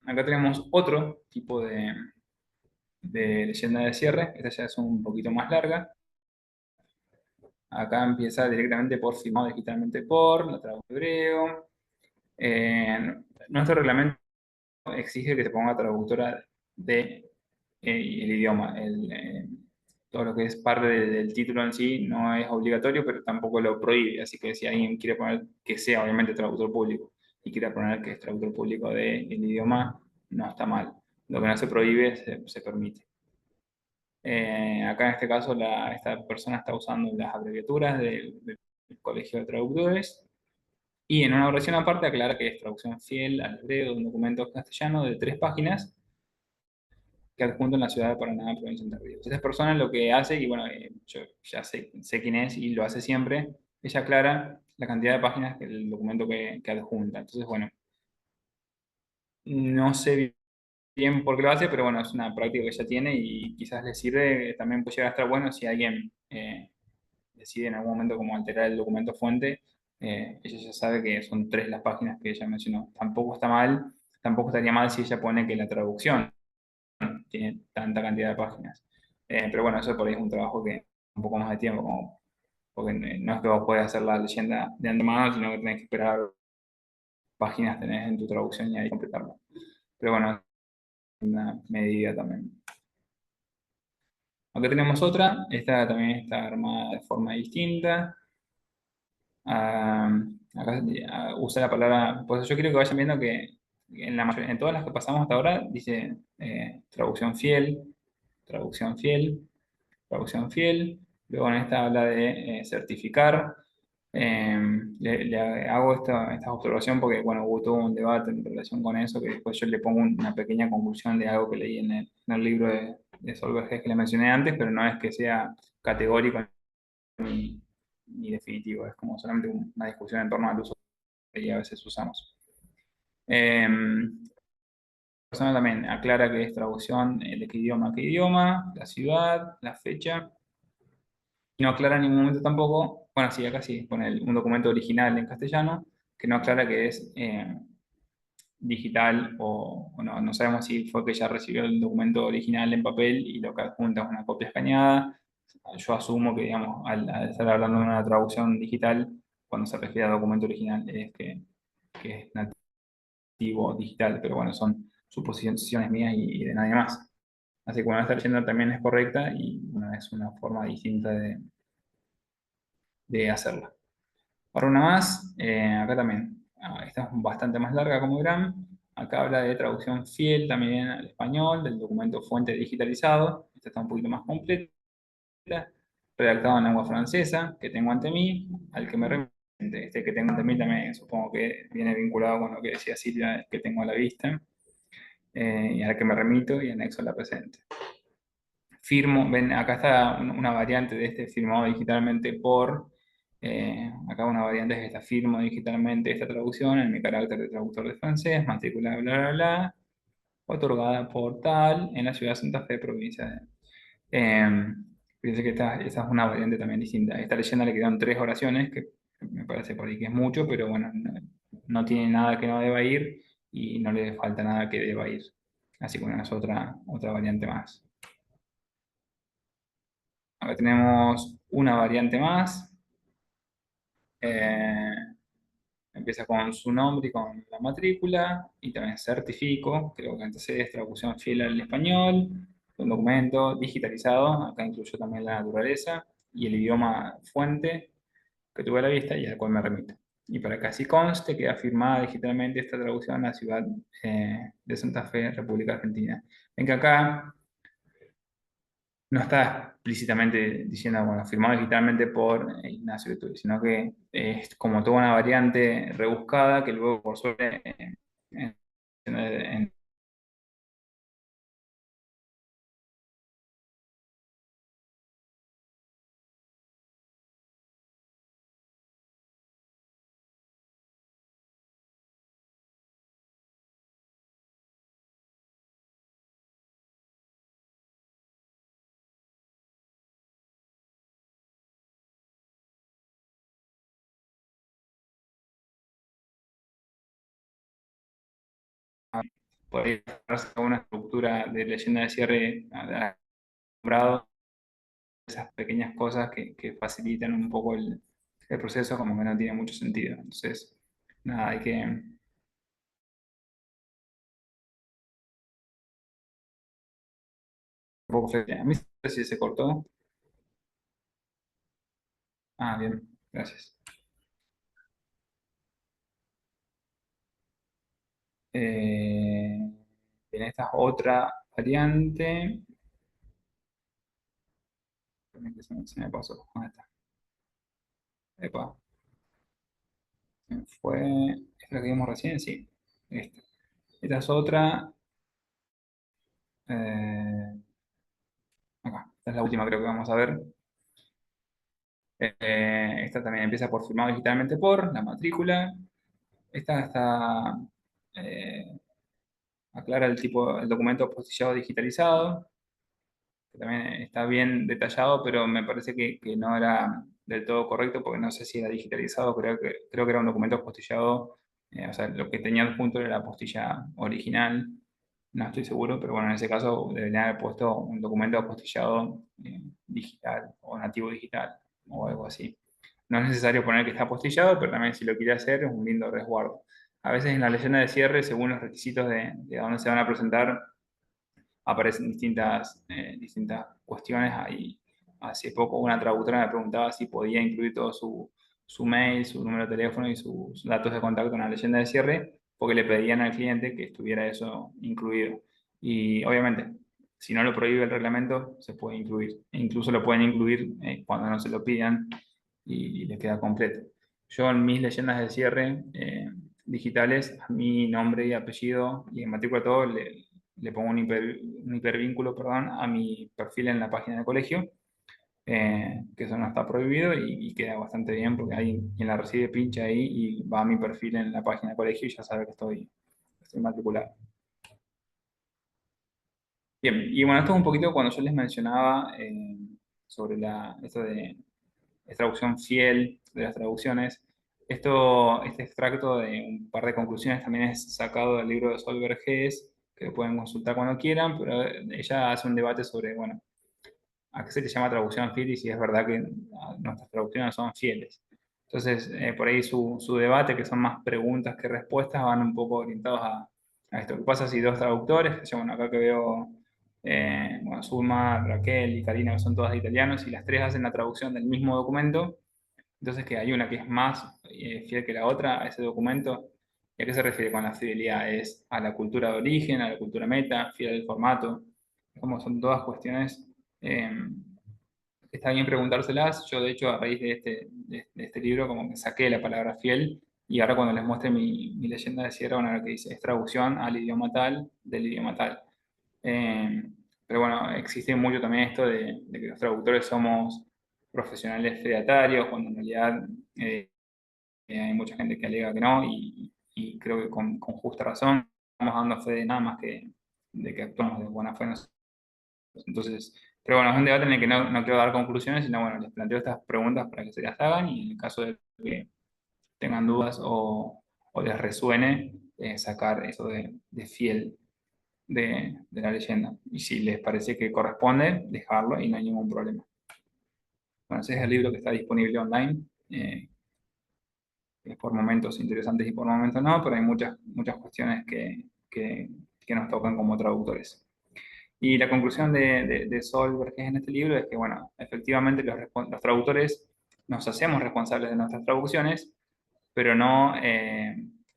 S1: Acá tenemos otro tipo de leyenda de cierre. Esta ya es un poquito más larga. Acá empieza directamente por firmado digitalmente por, la traducción hebreo. Eh, Nuestro reglamento exige que se ponga traductora de el idioma. Todo lo que es parte del título en sí no es obligatorio, pero tampoco lo prohíbe. Así que si alguien quiere poner que sea obviamente traductor público y quiere poner que es traductor público del idioma, no está mal. Lo que no se prohíbe se permite. Acá en este caso esta persona está usando las abreviaturas del Colegio de Traductores y en una oración aparte aclara que es traducción fiel al hebreo de un documento castellano de 3 páginas que adjunto en la ciudad de Paraná, provincia de Entre Ríos. Esta persona lo que hace, y bueno, yo ya sé quién es y lo hace siempre, ella aclara la cantidad de páginas del documento que adjunta. Entonces, bueno, no sé bien por qué lo hace, pero bueno, es una práctica que ella tiene y quizás le sirve, también puede llegar a estar bueno si alguien decide en algún momento como alterar el documento fuente, ella ya sabe que son 3 las páginas que ella mencionó. Tampoco está mal, tampoco estaría mal si ella pone que la traducción tiene tanta cantidad de páginas. Pero bueno, eso por ahí es un trabajo que un poco más de tiempo, porque no es que vos podés hacer la leyenda de antemano, sino que tenés que esperar páginas tenés en tu traducción y ahí completarlo. Pero bueno, es una medida también. Acá tenemos otra, esta también está armada de forma distinta. Ah, acá usa la palabra, pues yo quiero que vayan viendo que en todas las que pasamos hasta ahora dice traducción fiel, traducción fiel, traducción fiel. Luego en esta habla de certificar. Eh, le hago esta observación porque, bueno, hubo todo un debate en relación con eso, que después yo le pongo una pequeña conclusión de algo que leí en el libro de Solveig Hess que le mencioné antes, pero no es que sea categórico ni definitivo, es como solamente una discusión en torno al uso que a veces usamos. La persona también aclara que es traducción de qué idioma a qué idioma, la ciudad, la fecha. Y no aclara en ningún momento tampoco, bueno, sí, acá sí, pone un documento original en castellano, que no aclara que es digital o no, no sabemos si fue que ya recibió el documento original en papel y lo que adjunta es una copia escaneada. Yo asumo que, digamos, al estar hablando de una traducción digital, cuando se refiere a documento original, es que es nativo digital, pero bueno, son suposiciones mías y de nadie más. Así que bueno, esta leyenda también es correcta y bueno, es una forma distinta de hacerla. Para una más, acá también, esta es bastante más larga como verán. Acá habla de traducción fiel también al español, del documento fuente digitalizado. Esta está un poquito más completa, redactado en lengua francesa, que tengo ante mí, al que me remite. Este que tengo ante mí también supongo que viene vinculado con lo que decía Silvia, que tengo a la vista, y al que me remito y anexo la presente. Firmo, ven, acá está una variante de este firmado digitalmente por, acá una variante es esta, firmo digitalmente esta traducción en mi carácter de traductor de francés, matrícula, bla, bla, bla, otorgada por tal, en la ciudad de Santa Fe, provincia de... Fíjense que esta es una variante también distinta. A esta leyenda le quedan 3 oraciones, que me parece por ahí que es mucho, pero bueno, no tiene nada que no deba ir y no le falta nada que deba ir. Así que bueno, es otra variante más. Acá tenemos una variante más. Eh, Empieza con su nombre y con la matrícula, y también certifico, creo que entonces es traducción fiel al español, un documento digitalizado, acá incluyo también la naturaleza y el idioma fuente que tuve a la vista y al cual me remito. Y para que así conste, queda firmada digitalmente esta traducción en la ciudad de Santa Fe, República Argentina. Ven que acá no está explícitamente diciendo, bueno, firmado digitalmente por Ignacio Beturi, sino que es como toda una variante rebuscada que luego, por suerte, en por ahí a una estructura de leyenda de cierre acostumbrado, esas pequeñas cosas que facilitan un poco el proceso, como que no tiene mucho sentido. Entonces, nada, hay que... Un poco feo. A mí no sé si se cortó. Ah, bien, gracias. Bien, esta es otra variante. Se me pasó. ¿Dónde está? Epa, se me fue. ¿Esta es la que vimos recién? Sí. Esta. Esta es otra. eh, Acá. Esta es la última, creo que vamos a ver. Esta también empieza por firmado digitalmente por la matrícula. Esta está. eh, Aclara el tipo, el documento apostillado digitalizado, que también está bien detallado, pero me parece que no era del todo correcto porque no sé si era digitalizado, creo que era un documento apostillado, o sea, lo que tenía adjunto era la apostilla original, no estoy seguro, pero bueno, en ese caso debería haber puesto un documento apostillado digital o nativo digital o algo así. No es necesario poner que está apostillado, pero también si lo quiere hacer es un lindo resguardo. A veces en la leyenda de cierre, según los requisitos de dónde se van a presentar, aparecen distintas cuestiones. Ahí, hace poco una traductora me preguntaba si podía incluir todo su mail, su número de teléfono y sus datos de contacto en la leyenda de cierre, porque le pedían al cliente que estuviera eso incluido. Y obviamente, si no lo prohíbe el reglamento, se puede incluir. E incluso lo pueden incluir cuando no se lo pidan y les queda completo. Yo en mis leyendas de cierre digitales, a mi nombre y apellido y en matrícula todo, le pongo un hipervínculo, perdón, a mi perfil en la página del colegio, que eso no está prohibido y queda bastante bien porque ahí quien la recibe pincha ahí y va a mi perfil en la página del colegio y ya sabe que estoy matriculado. Bien, y bueno, esto es un poquito cuando yo les mencionaba sobre esto de es traducción fiel de las traducciones. Este extracto de un par de conclusiones también es sacado del libro de Sol Vergés, que lo pueden consultar cuando quieran, pero ella hace un debate sobre, bueno, a qué se le llama traducción fiel y si es verdad que nuestras traducciones son fieles. Entonces, por ahí su debate, que son más preguntas que respuestas, van un poco orientados a esto. ¿Qué pasa si dos traductores, que yo, bueno, acá que veo, bueno, Zulma, Raquel y Karina, que son todas italianos, y las tres hacen la traducción del mismo documento, entonces que hay una que es más fiel que la otra a ese documento? ¿Y a qué se refiere con la fidelidad? ¿Es a la cultura de origen, a la cultura meta, fiel al formato? Como son todas cuestiones eh, está bien preguntárselas. Yo, de hecho, a raíz de este libro, como que saqué la palabra fiel y ahora cuando les muestre mi leyenda de cierre, van a ver que dice, es traducción al idioma tal, del idioma tal. Eh, pero bueno, existe mucho también esto de que los traductores somos profesionales fedatarios, cuando en realidad hay mucha gente que alega que no, y creo que con justa razón estamos dando fe de nada más que de que actuamos de buena fe nosotros. Entonces, Pero bueno, es un debate en el que no quiero dar conclusiones, sino bueno, les planteo estas preguntas para que se las hagan y en el caso de que tengan dudas o les resuene, sacar eso de fiel de la leyenda. Y si les parece que corresponde, dejarlo y no hay ningún problema. Bueno, ese es el libro que está disponible online. Es por momentos interesantes y por momentos no, pero hay muchas cuestiones que nos tocan como traductores. Y la conclusión de Solberg en este libro es que, bueno, efectivamente los traductores nos hacemos responsables de nuestras traducciones, pero no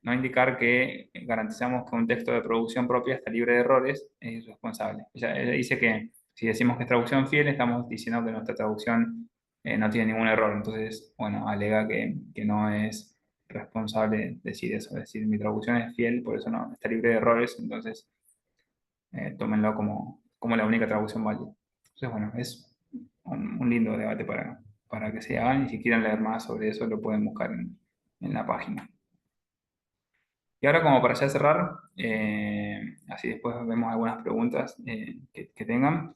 S1: indicar que garantizamos que un texto de producción propia está libre de errores es irresponsable. Ella dice que si decimos que es traducción fiel, estamos diciendo que nuestra traducción no tiene ningún error. Entonces, bueno, alega que no es responsable decir eso, es decir, mi traducción es fiel, por eso no está libre de errores, entonces tómenlo como la única traducción válida. Entonces, bueno, es un lindo debate para que se hagan y si quieren leer más sobre eso lo pueden buscar en la página. Y ahora como para ya cerrar, así después vemos algunas preguntas que tengan.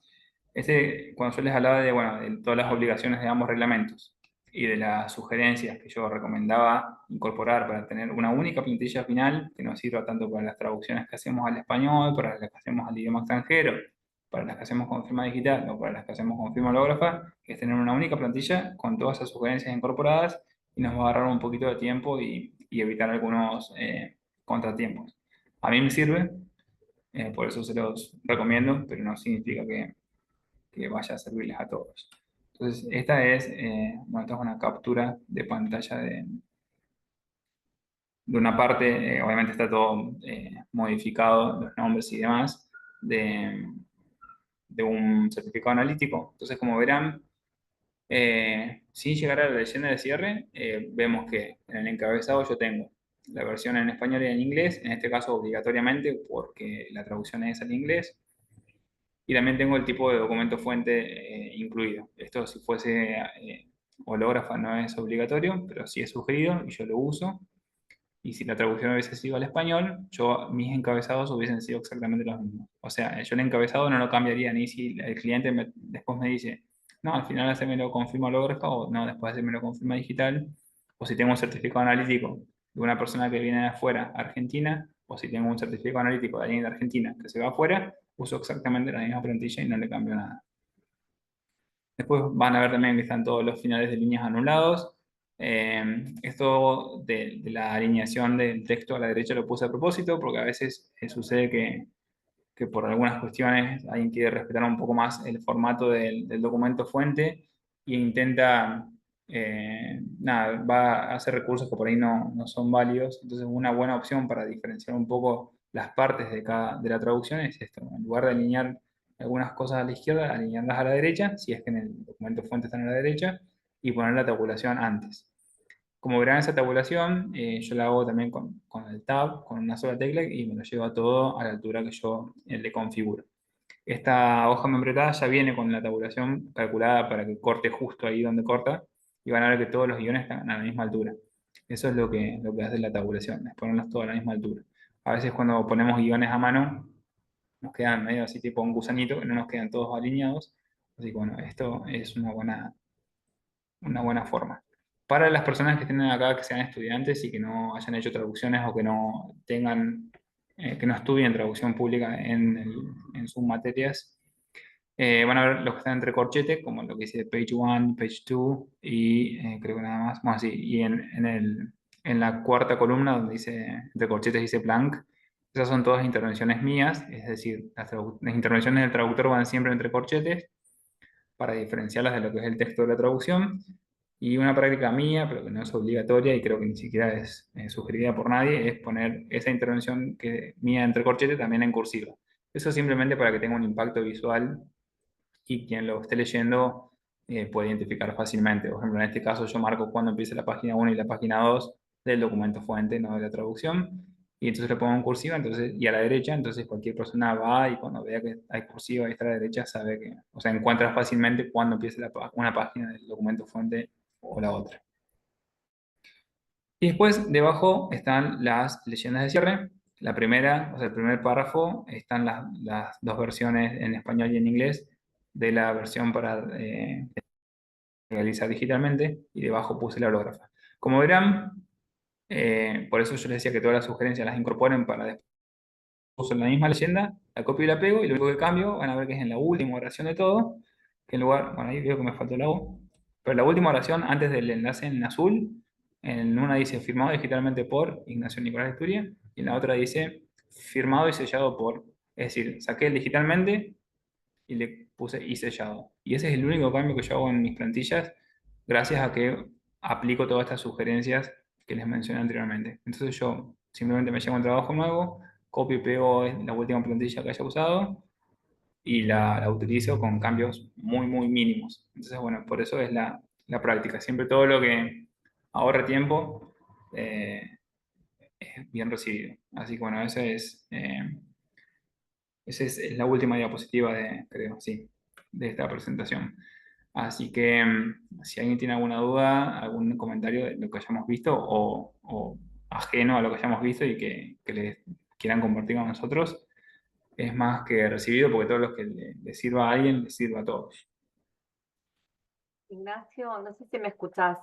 S1: Cuando yo les hablaba bueno, de todas las obligaciones de ambos reglamentos y de las sugerencias que yo recomendaba incorporar para tener una única plantilla final que nos sirva tanto para las traducciones que hacemos al español, para las que hacemos al idioma extranjero, para las que hacemos con firma digital o para las que hacemos con firma hológrafa, que es tener una única plantilla con todas esas sugerencias incorporadas y nos va a ahorrar un poquito de tiempo y evitar algunos contratiempos. A mí me sirve, por eso se los recomiendo, pero no significa que vaya a servirles a todos. Entonces, bueno, esta es una captura de pantalla de una parte, obviamente está todo modificado, los nombres y demás, de un certificado analítico. Entonces, como verán, sin llegar a la leyenda de cierre, vemos que en el encabezado yo tengo la versión en español y en inglés, en este caso obligatoriamente porque la traducción es al inglés, y también tengo el tipo de documento fuente incluido. Esto si fuese hológrafa no es obligatorio, pero sí es sugerido y yo lo uso. Y si la traducción hubiese sido al español, mis encabezados hubiesen sido exactamente los mismos. O sea, yo el encabezado no lo cambiaría ni si el cliente después me dice, no, al final hacémelo con firma hológrafa o no, después hacémelo con firma digital. O si tengo un certificado analítico de una persona que viene de afuera, Argentina, o si tengo un certificado analítico de alguien de Argentina que se va afuera, uso exactamente la misma plantilla y no le cambio nada. Después van a ver también que están todos los finales de líneas anulados. Esto de la alineación del texto a la derecha lo puse a propósito porque a veces sucede que por algunas cuestiones alguien quiere respetar un poco más el formato del documento fuente e intenta, nada, va a hacer recursos que por ahí no son válidos. Entonces una buena opción para diferenciar un poco las partes de la traducción es esto. En lugar de alinear algunas cosas a la izquierda, alinearlas a la derecha, si es que en el documento fuente están a la derecha, y poner la tabulación antes. Como verán, esa tabulación yo la hago también con el tab, con una sola tecla y me lo llevo a todo a la altura que yo le configuro. Esta hoja membretada ya viene con la tabulación calculada para que corte justo ahí donde corta y van a ver que todos los guiones están a la misma altura. Eso es lo que hace la tabulación, es ponerlos todos a la misma altura. A veces cuando ponemos guiones a mano nos quedan medio así tipo un gusanito, que no nos quedan todos alineados. Así que bueno, esto es una buena forma. Para las personas que estén acá, que sean estudiantes y que no hayan hecho traducciones o que no tengan, que no estudien traducción pública en sus materias, van a ver los que están entre corchetes, como lo que dice page 1, page 2 y creo que nada más. Bueno, sí, y en la cuarta columna donde dice entre corchetes dice blank, esas son todas intervenciones mías, es decir, las intervenciones del traductor van siempre entre corchetes para diferenciarlas de lo que es el texto de la traducción. Y una práctica mía, pero que no es obligatoria y creo que ni siquiera es sugerida por nadie, es poner esa intervención mía entre corchetes también en cursiva. Eso simplemente para que tenga un impacto visual y quien lo esté leyendo puede identificar fácilmente. Por ejemplo, en este caso yo marco cuando empieza la página 1 y la página 2 del documento fuente, no de la traducción, y entonces lo pongo en cursiva y a la derecha, entonces cualquier persona va y cuando vea que hay cursiva y está a la derecha sabe que, o sea, encuentra fácilmente cuando empieza una página del documento fuente o la otra. Y después, debajo están las leyendas de cierre. La primera, o sea, el primer párrafo, están las dos versiones en español y en inglés de la versión para realizar digitalmente y debajo puse la hológrafa. Como verán, por eso yo les decía que todas las sugerencias las incorporen para después uso la misma leyenda, la copio y la pego, y lo único que cambio, van a ver que es en la última oración de todo, que en lugar, bueno, ahí veo que me faltó la U, pero la última oración, antes del enlace en azul, en una dice firmado digitalmente por Ignacio Nicolás Esturia, y en la otra dice firmado y sellado por, es decir, saqué el digitalmente y le puse y sellado. Y ese es el único cambio que yo hago en mis plantillas, gracias a que aplico todas estas sugerencias que les mencioné anteriormente. Entonces yo simplemente me llevo un trabajo nuevo, copio y pego la última plantilla que haya usado y la utilizo con cambios muy, muy mínimos. Entonces, bueno, por eso es la práctica. Siempre todo lo que ahorre tiempo es bien recibido. Así que bueno, esa es la última diapositiva de, creo, sí, de esta presentación. Así que si alguien tiene alguna duda, algún comentario de lo que hayamos visto o ajeno a lo que hayamos visto y que les quieran compartir con nosotros, es más que recibido porque todo lo que le sirva a alguien, le sirva a todos.
S4: Ignacio, no sé si me escuchás.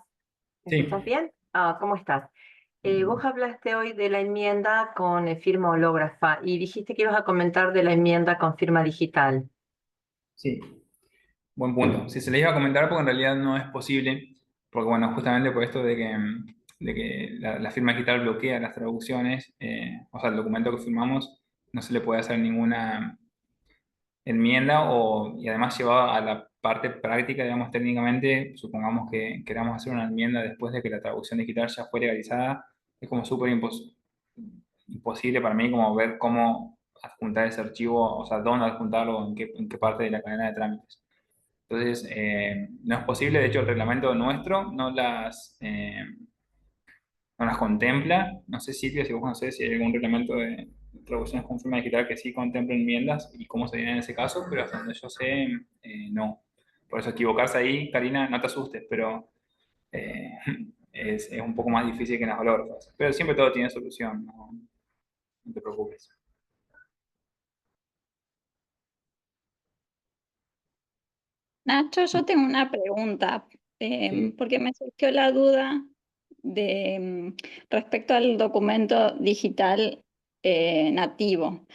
S4: ¿Me
S1: Sí.
S4: escuchás bien? ¿Cómo estás? Vos hablaste hoy de la enmienda con firma hológrafa y dijiste que ibas a comentar de la enmienda con firma digital.
S1: Sí, buen punto. Si se les iba a comentar, porque en realidad no es posible, porque bueno, justamente por esto de que la firma digital bloquea las traducciones, o sea, el documento que firmamos no se le puede hacer ninguna enmienda y además llevado a la parte práctica, digamos, técnicamente, supongamos que queramos hacer una enmienda después de que la traducción digital ya fue legalizada, es como súper imposible para mí como ver cómo adjuntar ese archivo, o sea, dónde adjuntarlo, en qué parte de la cadena de trámites. Entonces, no es posible, de hecho el reglamento nuestro no las contempla. No sé, Silvia, si vos conocés si hay algún reglamento de traducciones con firma digital que sí contemple enmiendas y cómo sería en ese caso, pero hasta donde yo sé, no. Por eso equivocarse ahí, Karina, no te asustes, pero eh, es un poco más difícil que en las hológrafas. Pero siempre todo tiene solución, no te preocupes.
S5: Nacho, yo tengo una pregunta,
S1: Sí.
S5: porque me surgió la duda de respecto al documento digital nativo.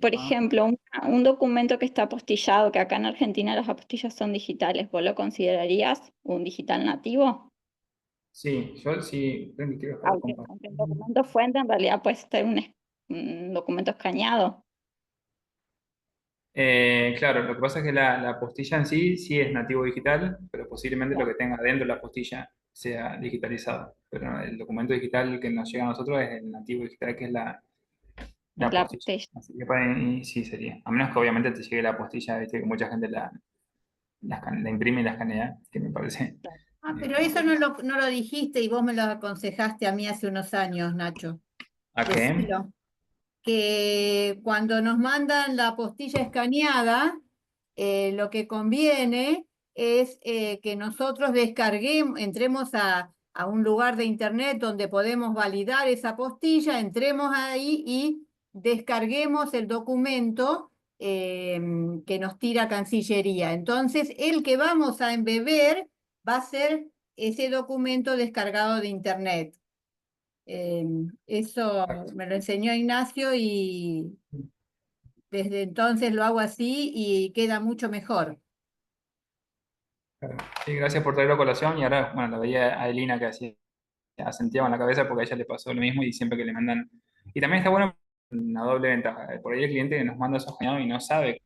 S5: Por
S1: Ah,
S5: ejemplo, un documento que está apostillado, que acá en Argentina las apostillas son digitales, ¿vos lo considerarías un digital nativo?
S1: sí, yo sí, quiero dejar de
S5: Aunque
S1: compartir.
S5: el documento fuente en realidad puede ser un documento escaneado.
S1: Claro, lo que pasa es que la apostilla en sí es nativo digital, pero posiblemente lo que tenga dentro de la apostilla sea digitalizado. Pero el documento digital que nos llega a nosotros es el nativo digital, que es la
S5: Es la
S1: apostilla.
S5: apostilla.
S1: Así que para mí sí sería. A menos que obviamente te llegue la apostilla, viste que mucha gente la imprime y la escanea, que me parece.
S3: Pero eso no lo dijiste y vos me lo aconsejaste a mí hace unos años, Nacho.
S1: ¿A qué?
S3: Decilo. Que cuando nos mandan la postilla escaneada, lo que conviene es que nosotros descarguemos, entremos a un lugar de internet donde podemos validar esa postilla, entremos ahí y descarguemos el documento que nos tira Cancillería. Entonces, el que vamos a embeber va a ser ese documento descargado de internet. Eso me lo enseñó Ignacio y desde entonces lo hago así y queda mucho mejor.
S1: Claro. Sí, gracias por traerlo a colación. Y ahora, bueno, la veía a Elina que asentía con la cabeza porque a ella le pasó lo mismo y siempre que le mandan. Y también está bueno una doble ventaja. Por ahí el cliente nos manda eso escaneado y no sabe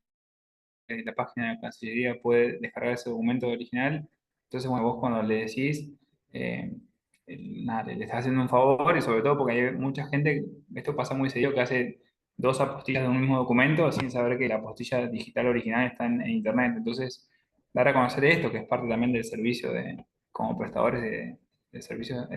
S1: la página de Cancillería puede descargar ese documento original. Entonces, bueno, vos cuando le decís, eh, nada, le estás haciendo un favor y sobre todo porque hay mucha gente, esto pasa muy seguido, que hace dos apostillas de un mismo documento sin saber que la apostilla digital original está en internet. Entonces, dar a conocer esto, que es parte también del servicio como prestadores de servicios,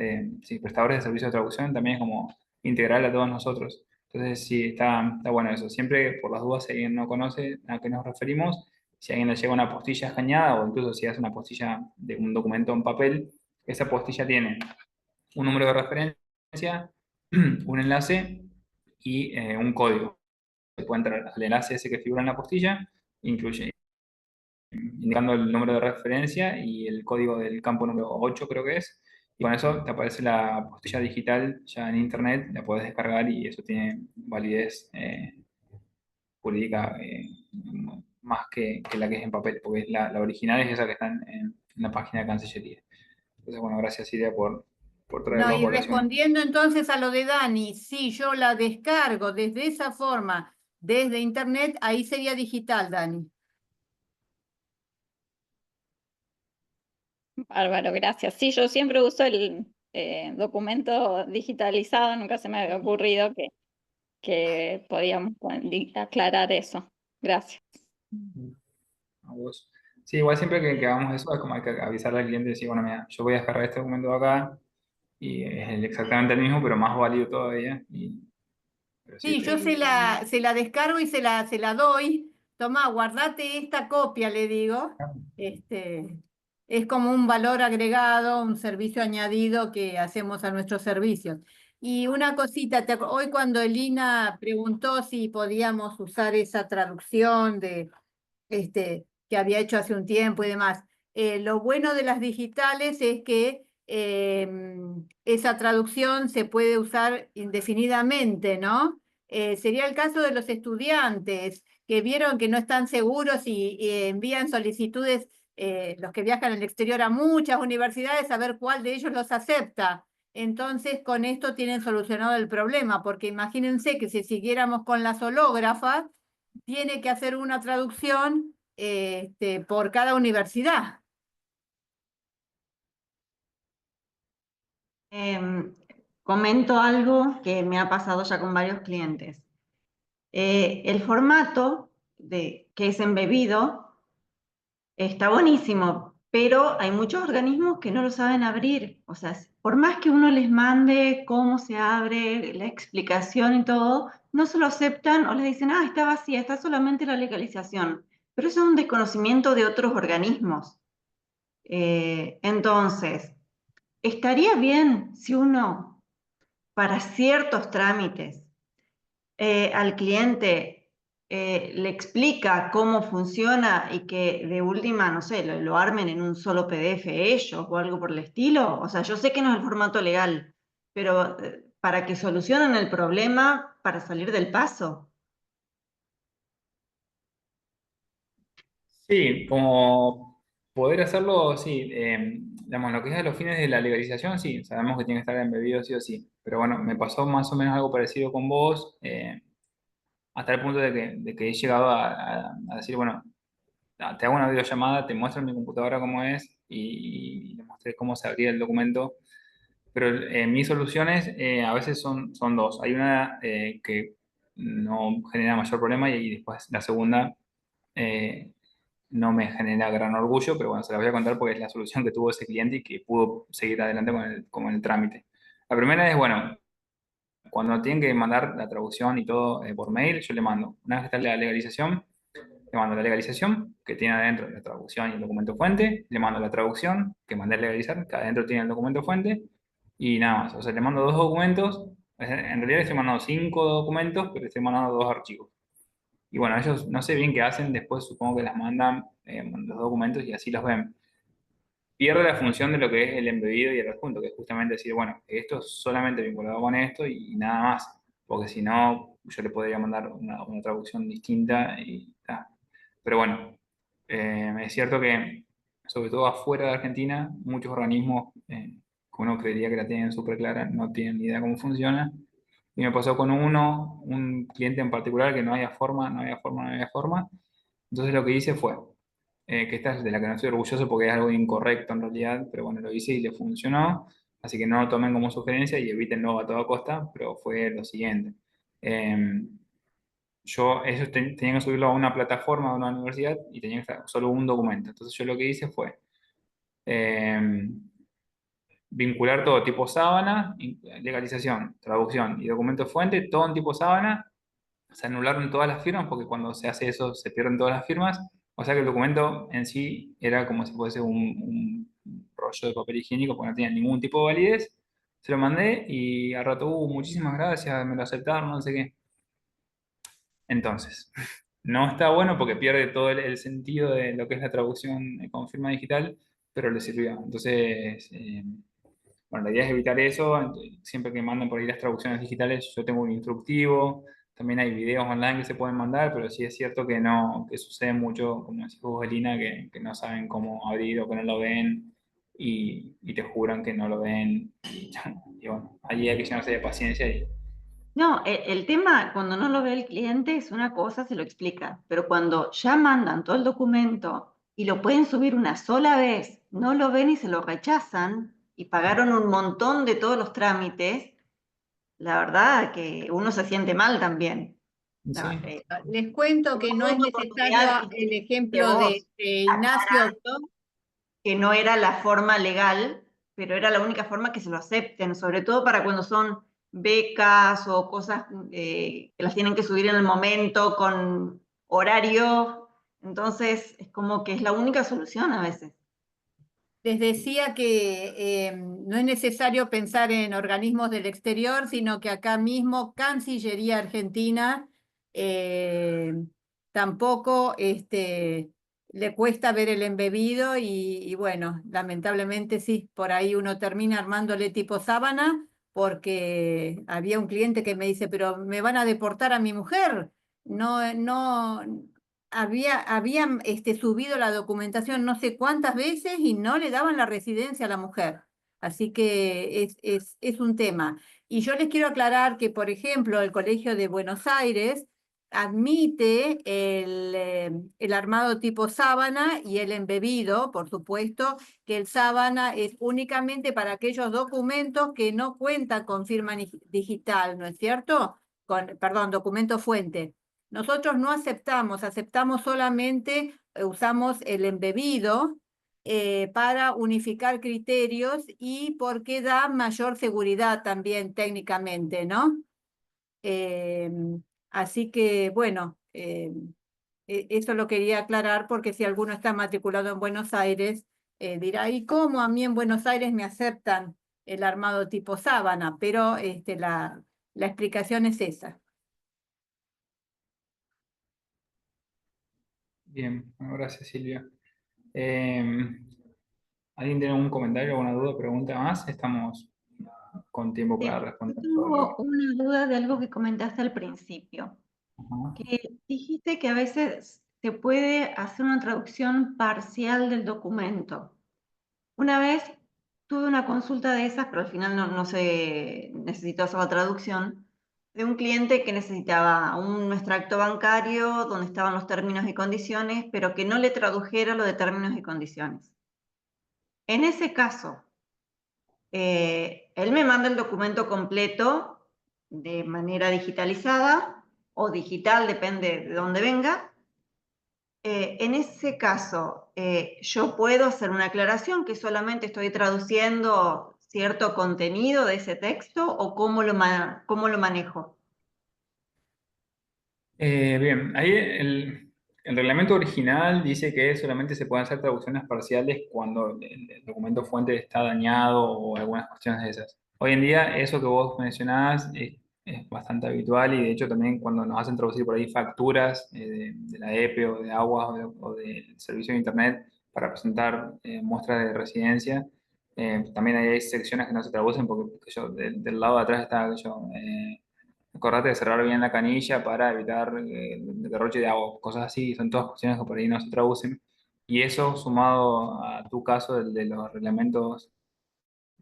S1: sí, prestadores de servicios de traducción, también es como integral a todos nosotros. Entonces, sí, está bueno eso. Siempre, por las dudas, si alguien no conoce a qué nos referimos, si a alguien le llega una postilla escaneada o incluso si hace una postilla de un documento en papel, esa postilla tiene un número de referencia, un enlace y un código. Se puede entrar al enlace ese que figura en la postilla, incluye indicando el número de referencia y el código del campo número 8 creo que es. Y con eso te aparece la apostilla digital ya en internet, la puedes descargar y eso tiene validez jurídica más que la que es en papel, porque es la original es esa que está en la página de Cancillería. Entonces, bueno, gracias Silvia por
S3: No,
S1: traerlo a
S3: y
S1: colación.
S3: respondiendo entonces a lo de Dani, si yo la descargo desde esa forma, desde internet, ahí sería digital, Dani.
S5: Bárbaro, gracias. Sí, yo siempre uso el documento digitalizado, nunca se me había ocurrido que podíamos aclarar eso. Gracias.
S1: A vos. Sí, igual siempre que hagamos eso es como hay que avisarle al cliente y decir, bueno, mira, yo voy a descargar este documento de acá y es exactamente el mismo, pero más válido todavía. Pero sí,
S3: Sí, yo se la descargo y se la doy. Tomá, guardate esta copia, le digo. Este, es como un valor agregado, un servicio añadido que hacemos a nuestros servicios. Y una cosita, hoy cuando Elina preguntó si podíamos usar esa traducción que había hecho hace un tiempo y demás. Lo bueno de las digitales es que esa traducción se puede usar indefinidamente, ¿no? Sería el caso de los estudiantes que vieron que no están seguros y envían solicitudes, los que viajan al exterior a muchas universidades, a ver cuál de ellos los acepta. Entonces, con esto tienen solucionado el problema, porque imagínense que si siguiéramos con las hológrafas, tiene que hacer una traducción por cada universidad.
S2: Comento algo que me ha pasado ya con varios clientes. El formato que es embebido está buenísimo, pero hay muchos organismos que no lo saben abrir. O sea, por más que uno les mande cómo se abre, la explicación y todo, no se lo aceptan o les dicen, ah, está vacía, está solamente la legalización. Pero eso es un desconocimiento de otros organismos. Entonces, estaría bien si uno, para ciertos trámites, al cliente le explica cómo funciona y que de última, no sé, lo armen en un solo PDF ellos o algo por el estilo. O sea, yo sé que no es el formato legal, pero para que solucionen el problema para salir del paso.
S1: Sí, como poder hacerlo, sí, digamos, lo que es a los fines de la legalización, sí, sabemos que tiene que estar embebido sí o sí, pero bueno, me pasó más o menos algo parecido con vos, hasta el punto de que he llegado a decir, bueno, te hago una videollamada, te muestro en mi computadora cómo es y le mostré cómo se abría el documento, pero mis soluciones a veces son dos. Hay una que no genera mayor problema y después la segunda eh, no me genera gran orgullo, pero bueno, se la voy a contar porque es la solución que tuvo ese cliente y que pudo seguir adelante con el trámite. La primera es, bueno, cuando tienen que mandar la traducción y todo por mail, yo le mando. Una vez que está la legalización, le mando la legalización, que tiene adentro la traducción y el documento fuente. Le mando la traducción, que mandé a legalizar, que adentro tiene el documento fuente. Y nada más. O sea, le mando dos documentos. En realidad le estoy mandando 5 documentos, pero le estoy mandando 2 archivos. Y bueno, ellos no sé bien qué hacen, después supongo que las mandan los documentos y así los ven. Pierde la función de lo que es el embebido y el adjunto, que es justamente decir, bueno, esto es solamente vinculado con esto y nada más, porque si no, yo le podría mandar una traducción distinta y ta. Pero bueno, es cierto que, sobre todo afuera de Argentina, muchos organismos que uno creería que la tienen súper clara, no tienen ni idea cómo funciona. Y me pasó con un cliente en particular que no había forma, no había forma, no había forma. Entonces lo que hice fue, que esta es de la que no estoy orgulloso porque es algo incorrecto en realidad, pero bueno, lo hice y le funcionó, así que no lo tomen como sugerencia y evítenlo a toda costa, pero fue lo siguiente. Ellos tenían que subirlo a una plataforma de una universidad y tenían que estar solo un documento. Entonces yo lo que hice fue eh, vincular todo tipo sábana, legalización, traducción y documento fuente, todo en tipo sábana. Se anularon todas las firmas porque cuando se hace eso se pierden todas las firmas. O sea que el documento en sí era como si fuese un rollo de papel higiénico porque no tenía ningún tipo de validez. Se lo mandé y al rato, muchísimas gracias, me lo aceptaron, no sé qué. Entonces, no está bueno porque pierde todo el sentido de lo que es la traducción con firma digital, pero le sirvió. Entonces, bueno, la idea es evitar eso. Siempre que mandan por ahí las traducciones digitales, yo tengo un instructivo. También hay videos online que se pueden mandar, pero sí es cierto que no, que sucede mucho, como decís vos, Elina, que no saben cómo abrir o que no lo ven y te juran que no lo ven. Y bueno, ahí hay que llenarse de paciencia y
S2: No, el tema cuando no lo ve el cliente es una cosa, se lo explica, pero cuando ya mandan todo el documento y lo pueden subir una sola vez, no lo ven y se lo rechazan y pagaron un montón de todos los trámites, la verdad que uno se siente mal también.
S1: sí.
S3: Les cuento que no es necesario el
S2: De
S3: ejemplo
S2: vos,
S3: de Ignacio,
S2: que no era la forma legal, pero era la única forma que se lo acepten, sobre todo para cuando son becas o cosas que las tienen que subir en el momento con horario. Entonces, es como que es la única solución a veces.
S3: les decía que no es necesario pensar en organismos del exterior, sino que acá mismo Cancillería Argentina tampoco le cuesta ver el embebido y bueno, lamentablemente sí, por ahí uno termina armándole tipo sábana porque había un cliente que me dice, pero me van a deportar a mi mujer. No, no, habían subido la documentación no sé cuántas veces y no le daban la residencia a la mujer. Así que es un tema. Y yo les quiero aclarar que, por ejemplo, el Colegio de Buenos Aires admite el armado tipo sábana y el embebido, por supuesto, que el sábana es únicamente para aquellos documentos que no cuentan con firma digital, ¿no es cierto? Perdón, documento fuente. Nosotros no aceptamos solamente, usamos el embebido para unificar criterios y porque da mayor seguridad también técnicamente, ¿no? Eh, Así que, bueno, eso lo quería aclarar porque si alguno está matriculado en Buenos Aires, dirá, ¿y cómo a mí en Buenos Aires me aceptan el armado tipo sábana? Pero la explicación es esa.
S1: Bien, bueno, gracias Silvia. ¿Alguien tiene algún comentario, alguna duda, pregunta más? Estamos con tiempo para
S2: Yo
S1: responder todo lo
S2: tengo una duda de algo que comentaste al principio,
S1: Ajá.
S2: que dijiste que a veces se puede hacer una traducción parcial del documento. Una vez tuve una consulta de esas, pero al final no se necesitó hacer la traducción, de un cliente que necesitaba un extracto bancario donde estaban los términos y condiciones, pero que no le tradujera lo de términos y condiciones. En ese caso, él me manda el documento completo de manera digitalizada o digital, depende de dónde venga. En ese caso, yo puedo hacer una aclaración que solamente estoy traduciendo cierto contenido de ese texto o cómo lo manejo.
S1: Bien, ahí el reglamento original dice que solamente se pueden hacer traducciones parciales cuando el documento fuente está dañado o algunas cuestiones de esas. Hoy en día eso que vos mencionás es bastante habitual y de hecho también cuando nos hacen traducir por ahí facturas de la EPE o de agua o del servicio de internet para presentar muestras de residencia, también hay secciones que no se traducen porque qué sé yo, del lado de atrás está qué sé yo, acordate de cerrar bien la canilla para evitar el derroche de agua, cosas así, son todas cuestiones que por ahí no se traducen. Y eso sumado a tu caso, el de los reglamentos,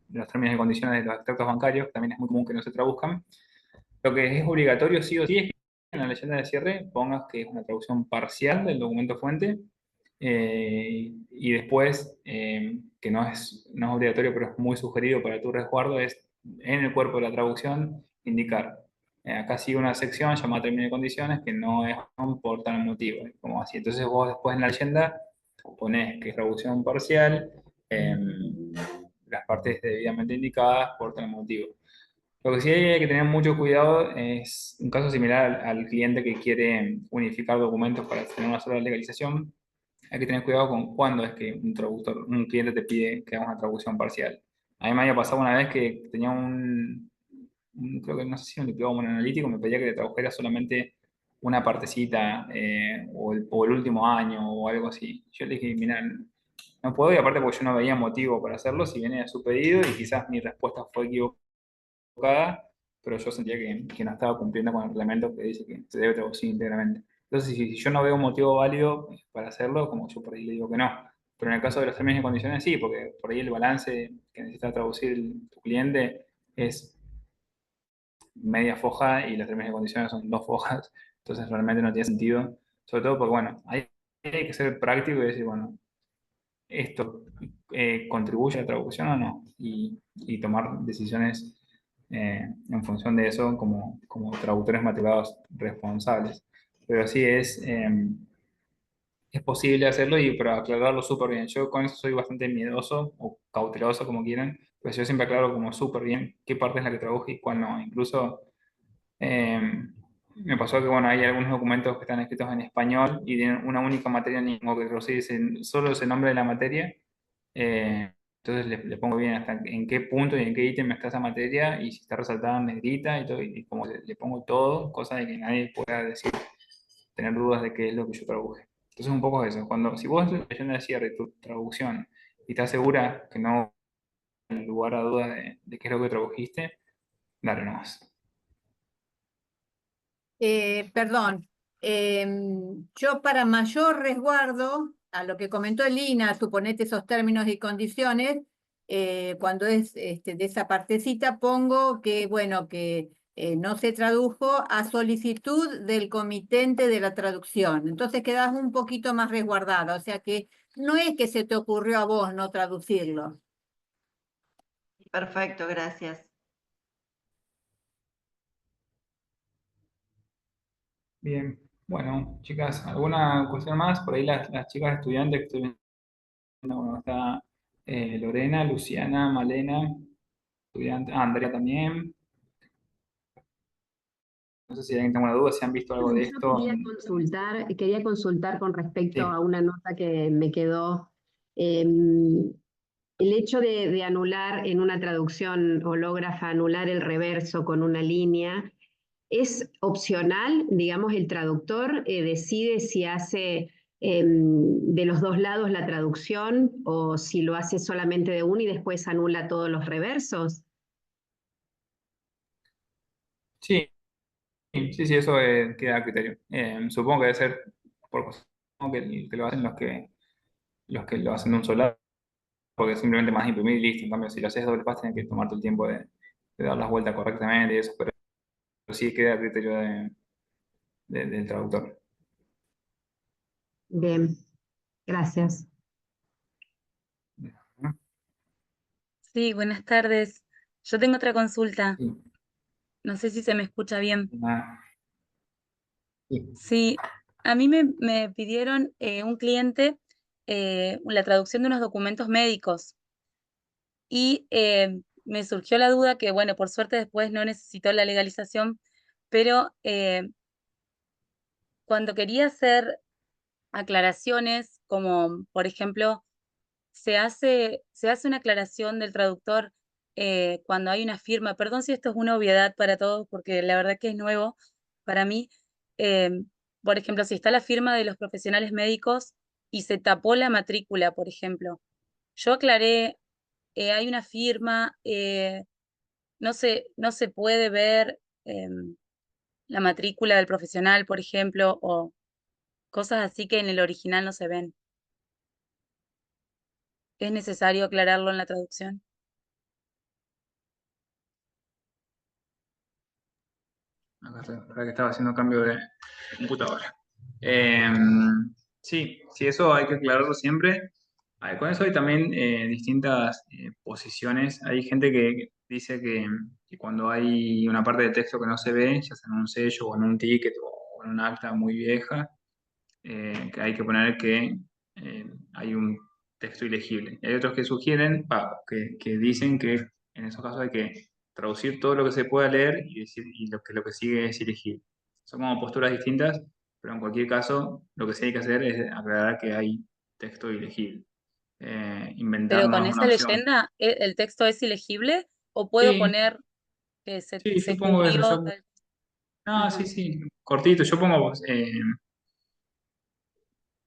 S1: de los términos y condiciones de los extractos bancarios, que también es muy común que no se traduzcan. Lo que es obligatorio sí o sí es que en la leyenda de cierre pongas que es una traducción parcial del documento fuente y después, que no es obligatorio, pero es muy sugerido para tu resguardo, es en el cuerpo de la traducción indicar. Acá sigue una sección llamada términos y condiciones que no es por tal motivo, como así. Entonces vos después en la leyenda pones que es traducción parcial, las partes debidamente indicadas por tal motivo. Lo que sí hay que tener mucho cuidado es un caso similar al cliente que quiere unificar documentos para tener una sola legalización. Hay que tener cuidado con cuándo es que un traductor, un cliente te pide que hagas una traducción parcial. A mí me había pasado una vez que tenía creo que no sé si un diploma o un analítico, me pedía que le tradujera solamente una partecita o el último año o algo así. Yo le dije, mira, no puedo, y aparte porque yo no veía motivo para hacerlo, si viene a su pedido y quizás mi respuesta fue equivocada, pero yo sentía que no estaba cumpliendo con el reglamento que dice que se debe traducir íntegramente. Entonces, si yo no veo un motivo válido para hacerlo, como yo por ahí le digo que no. Pero en el caso de los términos y condiciones, sí, porque por ahí el balance que necesita traducir tu cliente es media foja y los términos y condiciones son 2 fojas, entonces realmente no tiene sentido, sobre todo porque, bueno, hay que ser práctico y decir, bueno, esto contribuye a la traducción o no, y tomar decisiones en función de eso como traductores matriculados responsables. Pero sí es posible hacerlo y pero aclararlo súper bien. Yo con eso soy bastante miedoso o cauteloso, como quieran, pues yo siempre aclaro como súper bien qué parte es la que traduje y cuál no. Incluso eh, me pasó que, bueno, hay algunos documentos que están escritos en español y tienen una única materia, ni tengo que traducir solo ese nombre de la materia. Entonces le pongo bien hasta en qué punto y en qué ítem está esa materia y si está resaltada en negrita y todo, y como le pongo todo, cosa de que nadie pueda decir, tener dudas de qué es lo que yo traduje. Entonces un poco eso, si vos estás leyendo el cierre tu traducción y estás segura que no hay lugar a dudas de qué es lo que tradujiste, dale nomás.
S3: Perdón, yo para mayor resguardo a lo que comentó Lina, suponete esos términos y condiciones, cuando es de esa partecita pongo que, bueno, que no se tradujo a solicitud del comitente de la traducción. Entonces quedas un poquito más resguardada, o sea que no es que se te ocurrió a vos no traducirlo.
S2: Perfecto, gracias.
S1: Bien, bueno, chicas, ¿alguna cuestión más? Por ahí las chicas estudiantes que estoy viendo, bueno, está Lorena, Luciana, Malena, estudiante, Andrea también. No sé si alguien tiene alguna duda, si han visto algo de
S6: Yo
S1: esto.
S6: quería consultar con respecto
S1: Sí,
S6: a una nota que me quedó. El hecho de anular en una traducción hológrafa, anular el reverso con una línea, ¿es opcional? Digamos, el traductor decide si hace de los dos lados la traducción o si lo hace solamente de uno y después anula todos los reversos.
S1: sí, sí, eso queda a criterio. Supongo que debe ser supongo que lo hacen los que lo hacen de un solo lado, porque es simplemente más imprimir y listo. En cambio, si lo haces doble faz, tienes que tomarte el tiempo de dar las vueltas correctamente y eso, pero sí queda a criterio del traductor.
S6: Bien, gracias.
S1: ¿No?
S7: Sí, buenas tardes. Yo tengo otra consulta.
S1: Sí,
S7: No sé si se me escucha bien.
S1: nada, sí.
S7: Sí, a mí me pidieron un cliente la traducción de unos documentos médicos y me surgió la duda que, bueno, por suerte después no necesitó la legalización, pero cuando quería hacer aclaraciones, como por ejemplo, se hace una aclaración del traductor cuando hay una firma. Perdón si esto es una obviedad para todos, porque la verdad que es nuevo para mí. em, por ejemplo, si está la firma de los profesionales médicos y se tapó la matrícula, por ejemplo. Yo aclaré, hay una firma, no se puede ver la matrícula del profesional, por ejemplo, o cosas así que en el original no se ven. ¿Es necesario aclararlo en la traducción?
S1: Acá estoy, la verdad que estaba haciendo cambio de computadora. Sí, eso hay que aclararlo siempre. Con eso hay también distintas posiciones. Hay gente que dice que cuando hay una parte del texto que no se ve, ya sea en un sello o en un ticket o en un acta muy vieja, que hay que poner que hay un texto ilegible. Y hay otros que sugieren, que dicen que en esos casos hay que traducir todo lo que se pueda leer y decir y lo que sigue es ilegible. Son como posturas distintas, pero en cualquier caso lo que sí hay que hacer es aclarar que hay texto ilegible.
S7: Pero con
S1: Inventarnos una
S7: esa
S1: opción.
S7: leyenda, ¿el texto es ilegible? ¿O puedo
S1: Sí,
S7: poner que se,
S1: sí,
S7: se
S1: supongo eso.
S7: cubrió?
S1: No,
S3: Ajá.
S1: sí, sí, cortito. Yo pongo,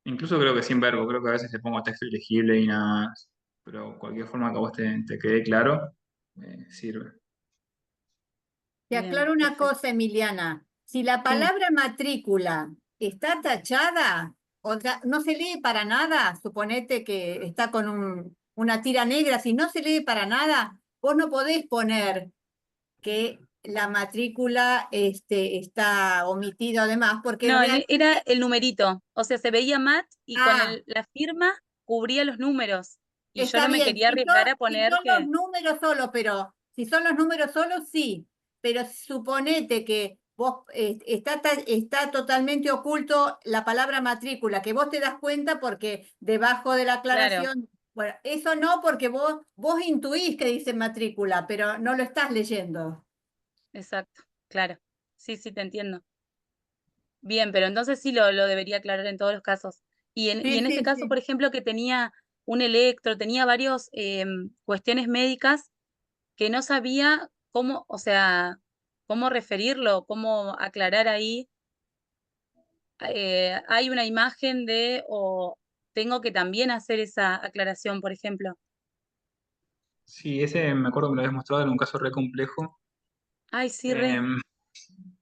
S1: incluso creo que sin verbo, creo que a veces le pongo texto ilegible y nada más. Pero cualquier forma que a vos te quede claro, sirve.
S3: Te
S7: Bien,
S3: aclaro una
S7: perfecto.
S3: cosa, Emiliana. Si la
S7: Sí,
S3: palabra matrícula está tachada, o sea, no se lee para nada, suponete que está con una tira negra, si no se lee para nada, vos no podés poner que la matrícula está omitido además, porque
S7: no,
S3: realmente...
S7: era el numerito, o sea, se veía mat y con
S3: Ah,
S7: la firma cubría los números. Y yo
S3: está
S7: no me
S3: bien,
S7: quería arriesgar a
S3: si
S7: poner
S3: son los
S7: que,
S3: números solos, pero si son los números solos, sí. Pero suponete que vos está totalmente oculto la palabra matrícula, que vos te das cuenta porque debajo de la
S7: claro,
S3: aclaración, bueno, eso no porque vos intuís que dice matrícula, pero no lo estás leyendo.
S7: exacto, claro. Sí, sí, te entiendo. Bien, pero entonces sí lo debería aclarar en todos los casos. Y
S3: Sí,
S7: en este
S3: sí,
S7: caso,
S3: sí.
S7: por ejemplo, que tenía un electro, tenía varios cuestiones médicas que no sabía cómo, o sea, cómo referirlo, cómo aclarar ahí. Hay una imagen de, o tengo que también hacer esa aclaración, por ejemplo.
S1: Sí, ese me acuerdo que me lo habías mostrado en un caso re complejo.
S7: Ay, sí, re.
S1: Em,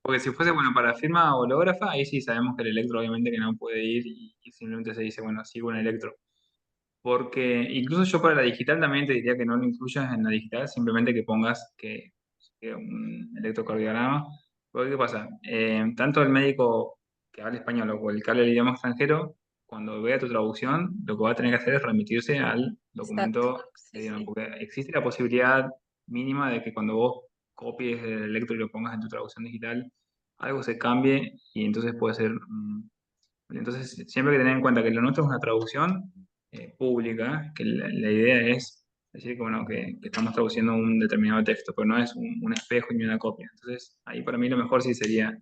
S1: Porque si fuese, bueno, para firma hológrafa, ahí sí sabemos que el electro obviamente que no puede ir y simplemente se dice, bueno, sigo un electro. Porque incluso yo para la digital también te diría que no lo incluyas en la digital, simplemente que pongas que un electrocardiograma. Porque ¿qué pasa? Tanto el médico que habla español o el que habla el idioma extranjero, cuando vea tu traducción, lo que va a tener que hacer es remitirse al
S7: Exacto.
S1: documento
S7: Sí,
S1: de idioma,
S7: sí.
S1: porque existe la posibilidad mínima de que cuando vos copies el electro y lo pongas en tu traducción digital, algo se cambie y entonces puede ser... entonces, siempre hay que tener en cuenta que lo nuestro es una traducción pública, que la idea es decir que, bueno, que estamos traduciendo un determinado texto, pero no es un espejo ni una copia. Entonces, ahí para mí lo mejor sí sería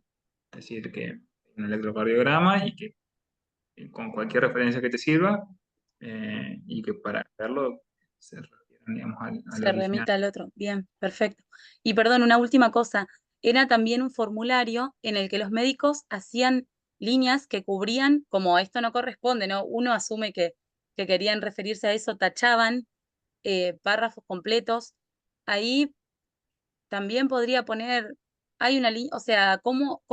S1: decir que un electrocardiograma y que con cualquier referencia que te sirva y que para verlo se refieran, digamos, al
S7: Se
S1: original.
S7: remita al otro. Bien, perfecto. Y perdón, una última cosa. Era también un formulario en el que los médicos hacían líneas que cubrían, como esto no corresponde, ¿no? Uno asume que querían referirse a eso, tachaban párrafos completos. Ahí también podría poner, hay una línea, o sea, ¿cómo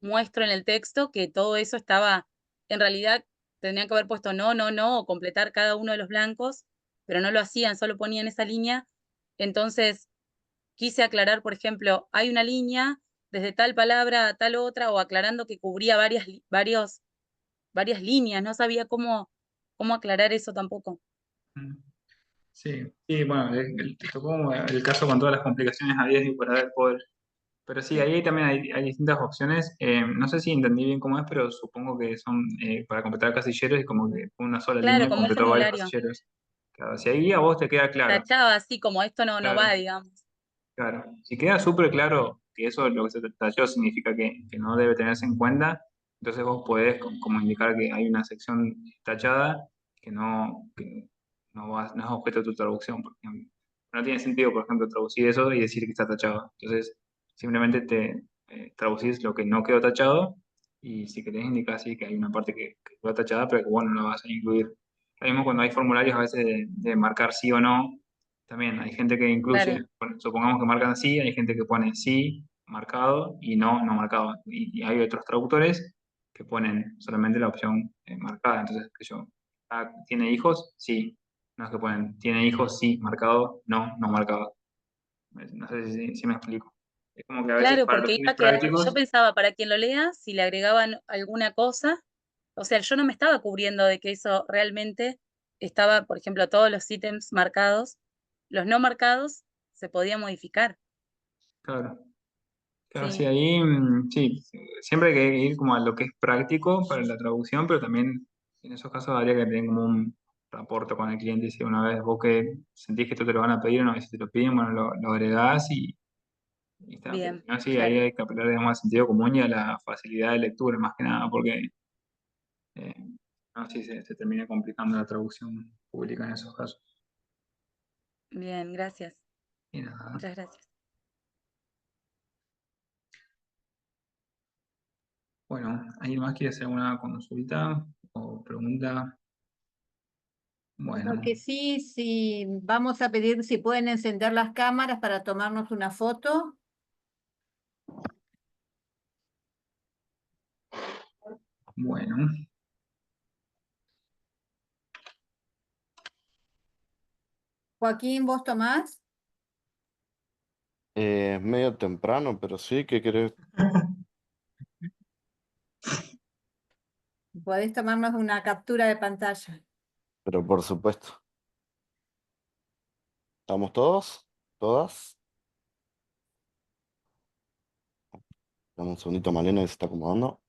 S7: muestro en el texto que todo eso estaba, en realidad tendrían que haber puesto no, no, no, o completar cada uno de los blancos, pero no lo hacían, solo ponían esa línea. Entonces, quise aclarar, por ejemplo, hay una línea desde tal palabra a tal otra, o aclarando que cubría varias líneas, no sabía cómo aclarar eso tampoco.
S1: Mm. Sí, sí, bueno, te tocó el caso con todas las complicaciones habidas y por haber poder. Pero sí, ahí también hay distintas opciones. No sé si entendí bien cómo es, pero supongo que son para completar casilleros y como que una sola
S7: Claro,
S1: línea
S7: como un
S1: completó varios
S7: formulario.
S1: casilleros. Claro, si ahí a vos te queda claro,
S7: Tachaba así como esto no
S1: claro,
S7: va, digamos.
S1: claro. Si queda súper claro que eso es lo que se tachó significa que no debe tenerse en cuenta, entonces vos podés como indicar que hay una sección tachada que no es objeto de tu traducción, por ejemplo. No tiene sentido, por ejemplo, traducir eso y decir que está tachado. Entonces, simplemente te traducís lo que no quedó tachado y si querés indicar así que hay una parte que quedó tachada, pero que bueno, no la vas a incluir. Lo mismo cuando hay formularios a veces de marcar sí o no, también hay gente que
S7: Claro,
S1: incluye, supongamos que marcan sí, hay gente que pone sí marcado y no no marcado. Y hay otros traductores que ponen solamente la opción marcada. Entonces, que yo, ¿tiene hijos? Sí. No es que ponen, ¿tiene hijos? Sí, marcado, no, no marcado. No sé si me explico. Es como que a veces
S7: claro,
S1: para los
S7: porque iba
S1: fines
S7: a quedar, yo
S1: prácticos,
S7: pensaba para quien lo lea, si le agregaban alguna cosa, o sea, yo no me estaba cubriendo de que eso realmente estaba, por ejemplo, todos los ítems marcados, los no marcados se podía modificar.
S1: claro. Claro, sí,
S7: Sí,
S1: ahí sí, siempre hay que ir como a lo que es práctico para la traducción, pero también en esos casos habría que tener como un rapport con el cliente, si una vez vos que sentís que esto te lo van a pedir, una vez si te lo piden, bueno, lo agregás y está. Pero
S7: bien,
S1: si no, sí, ahí
S7: claro,
S1: hay que apelar, digamos, al sentido común y a la facilidad de lectura, más que nada, porque eh, no, sí, se termina complicando la traducción pública en esos casos.
S7: bien, gracias,
S1: Y nada.
S7: muchas gracias.
S1: Bueno, ¿alguien más quiere hacer alguna consulta o pregunta? Bueno,
S3: Lo que sí, sí, vamos a pedir si pueden encender las cámaras para tomarnos una foto.
S1: bueno.
S3: Joaquín, ¿vos tomás?
S8: Medio temprano, pero sí, ¿qué querés?
S3: Podés tomarnos una captura de pantalla.
S8: Pero por supuesto. ¿Estamos todos? ¿Todas? Dame un segundito, Malena, que se está acomodando.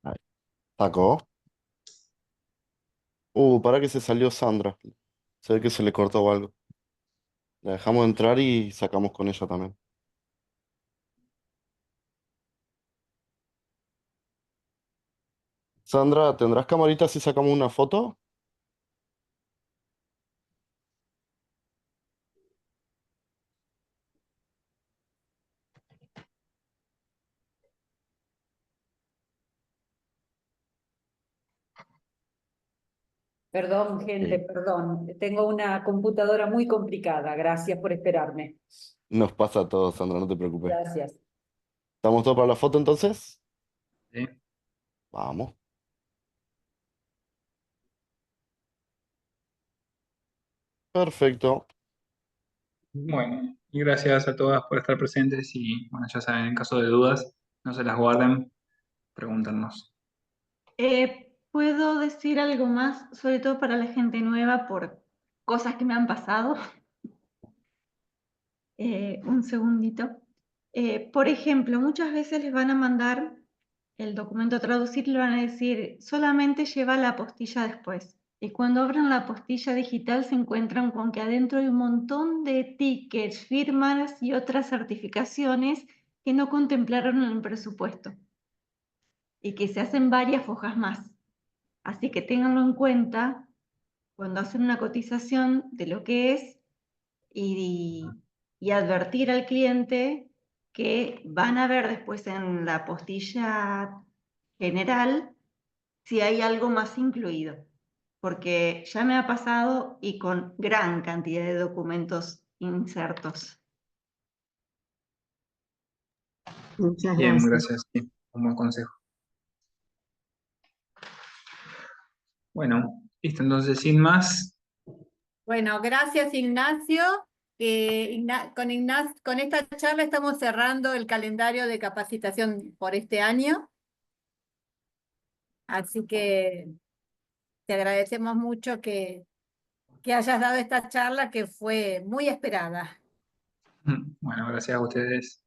S8: Ahí. ¿Sacó? Para que se salió Sandra. Se ve que se le cortó algo. La dejamos entrar y sacamos con ella también. Sandra, ¿tendrás camarita si sacamos una foto?
S9: Perdón, gente,
S8: Sí.
S9: perdón. Tengo una computadora muy complicada. Gracias por esperarme.
S8: Nos pasa a todos, Sandra, no te preocupes.
S9: Gracias.
S8: ¿Estamos todos para la foto entonces?
S1: ¿Sí?
S8: Vamos. Perfecto.
S1: Bueno, y gracias a todas por estar presentes y bueno, ya saben, en caso de dudas, no se las guarden, pregúntenos.
S2: ¿Puedo decir algo más, sobre todo para la gente nueva, por cosas que me han pasado? Un segundito. Por ejemplo, muchas veces les van a mandar el documento a traducir y le van a decir, solamente lleva la apostilla después. Y cuando abran la apostilla digital se encuentran con que adentro hay un montón de tickets, firmas y otras certificaciones que no contemplaron en el presupuesto y que se hacen varias hojas más. Así que ténganlo en cuenta cuando hacen una cotización de lo que es y advertir al cliente que van a ver después en la postilla general si hay algo más incluido, porque ya me ha pasado y con gran cantidad de documentos insertos.
S6: Muchas
S1: Bien,
S6: gracias.
S1: gracias, sí, un buen consejo. Bueno, listo, entonces sin más,
S3: Bueno, gracias Ignacio. Con esta charla estamos cerrando el calendario de capacitación por este año. Así que te agradecemos mucho que hayas dado esta charla que fue muy esperada.
S1: bueno, gracias a ustedes.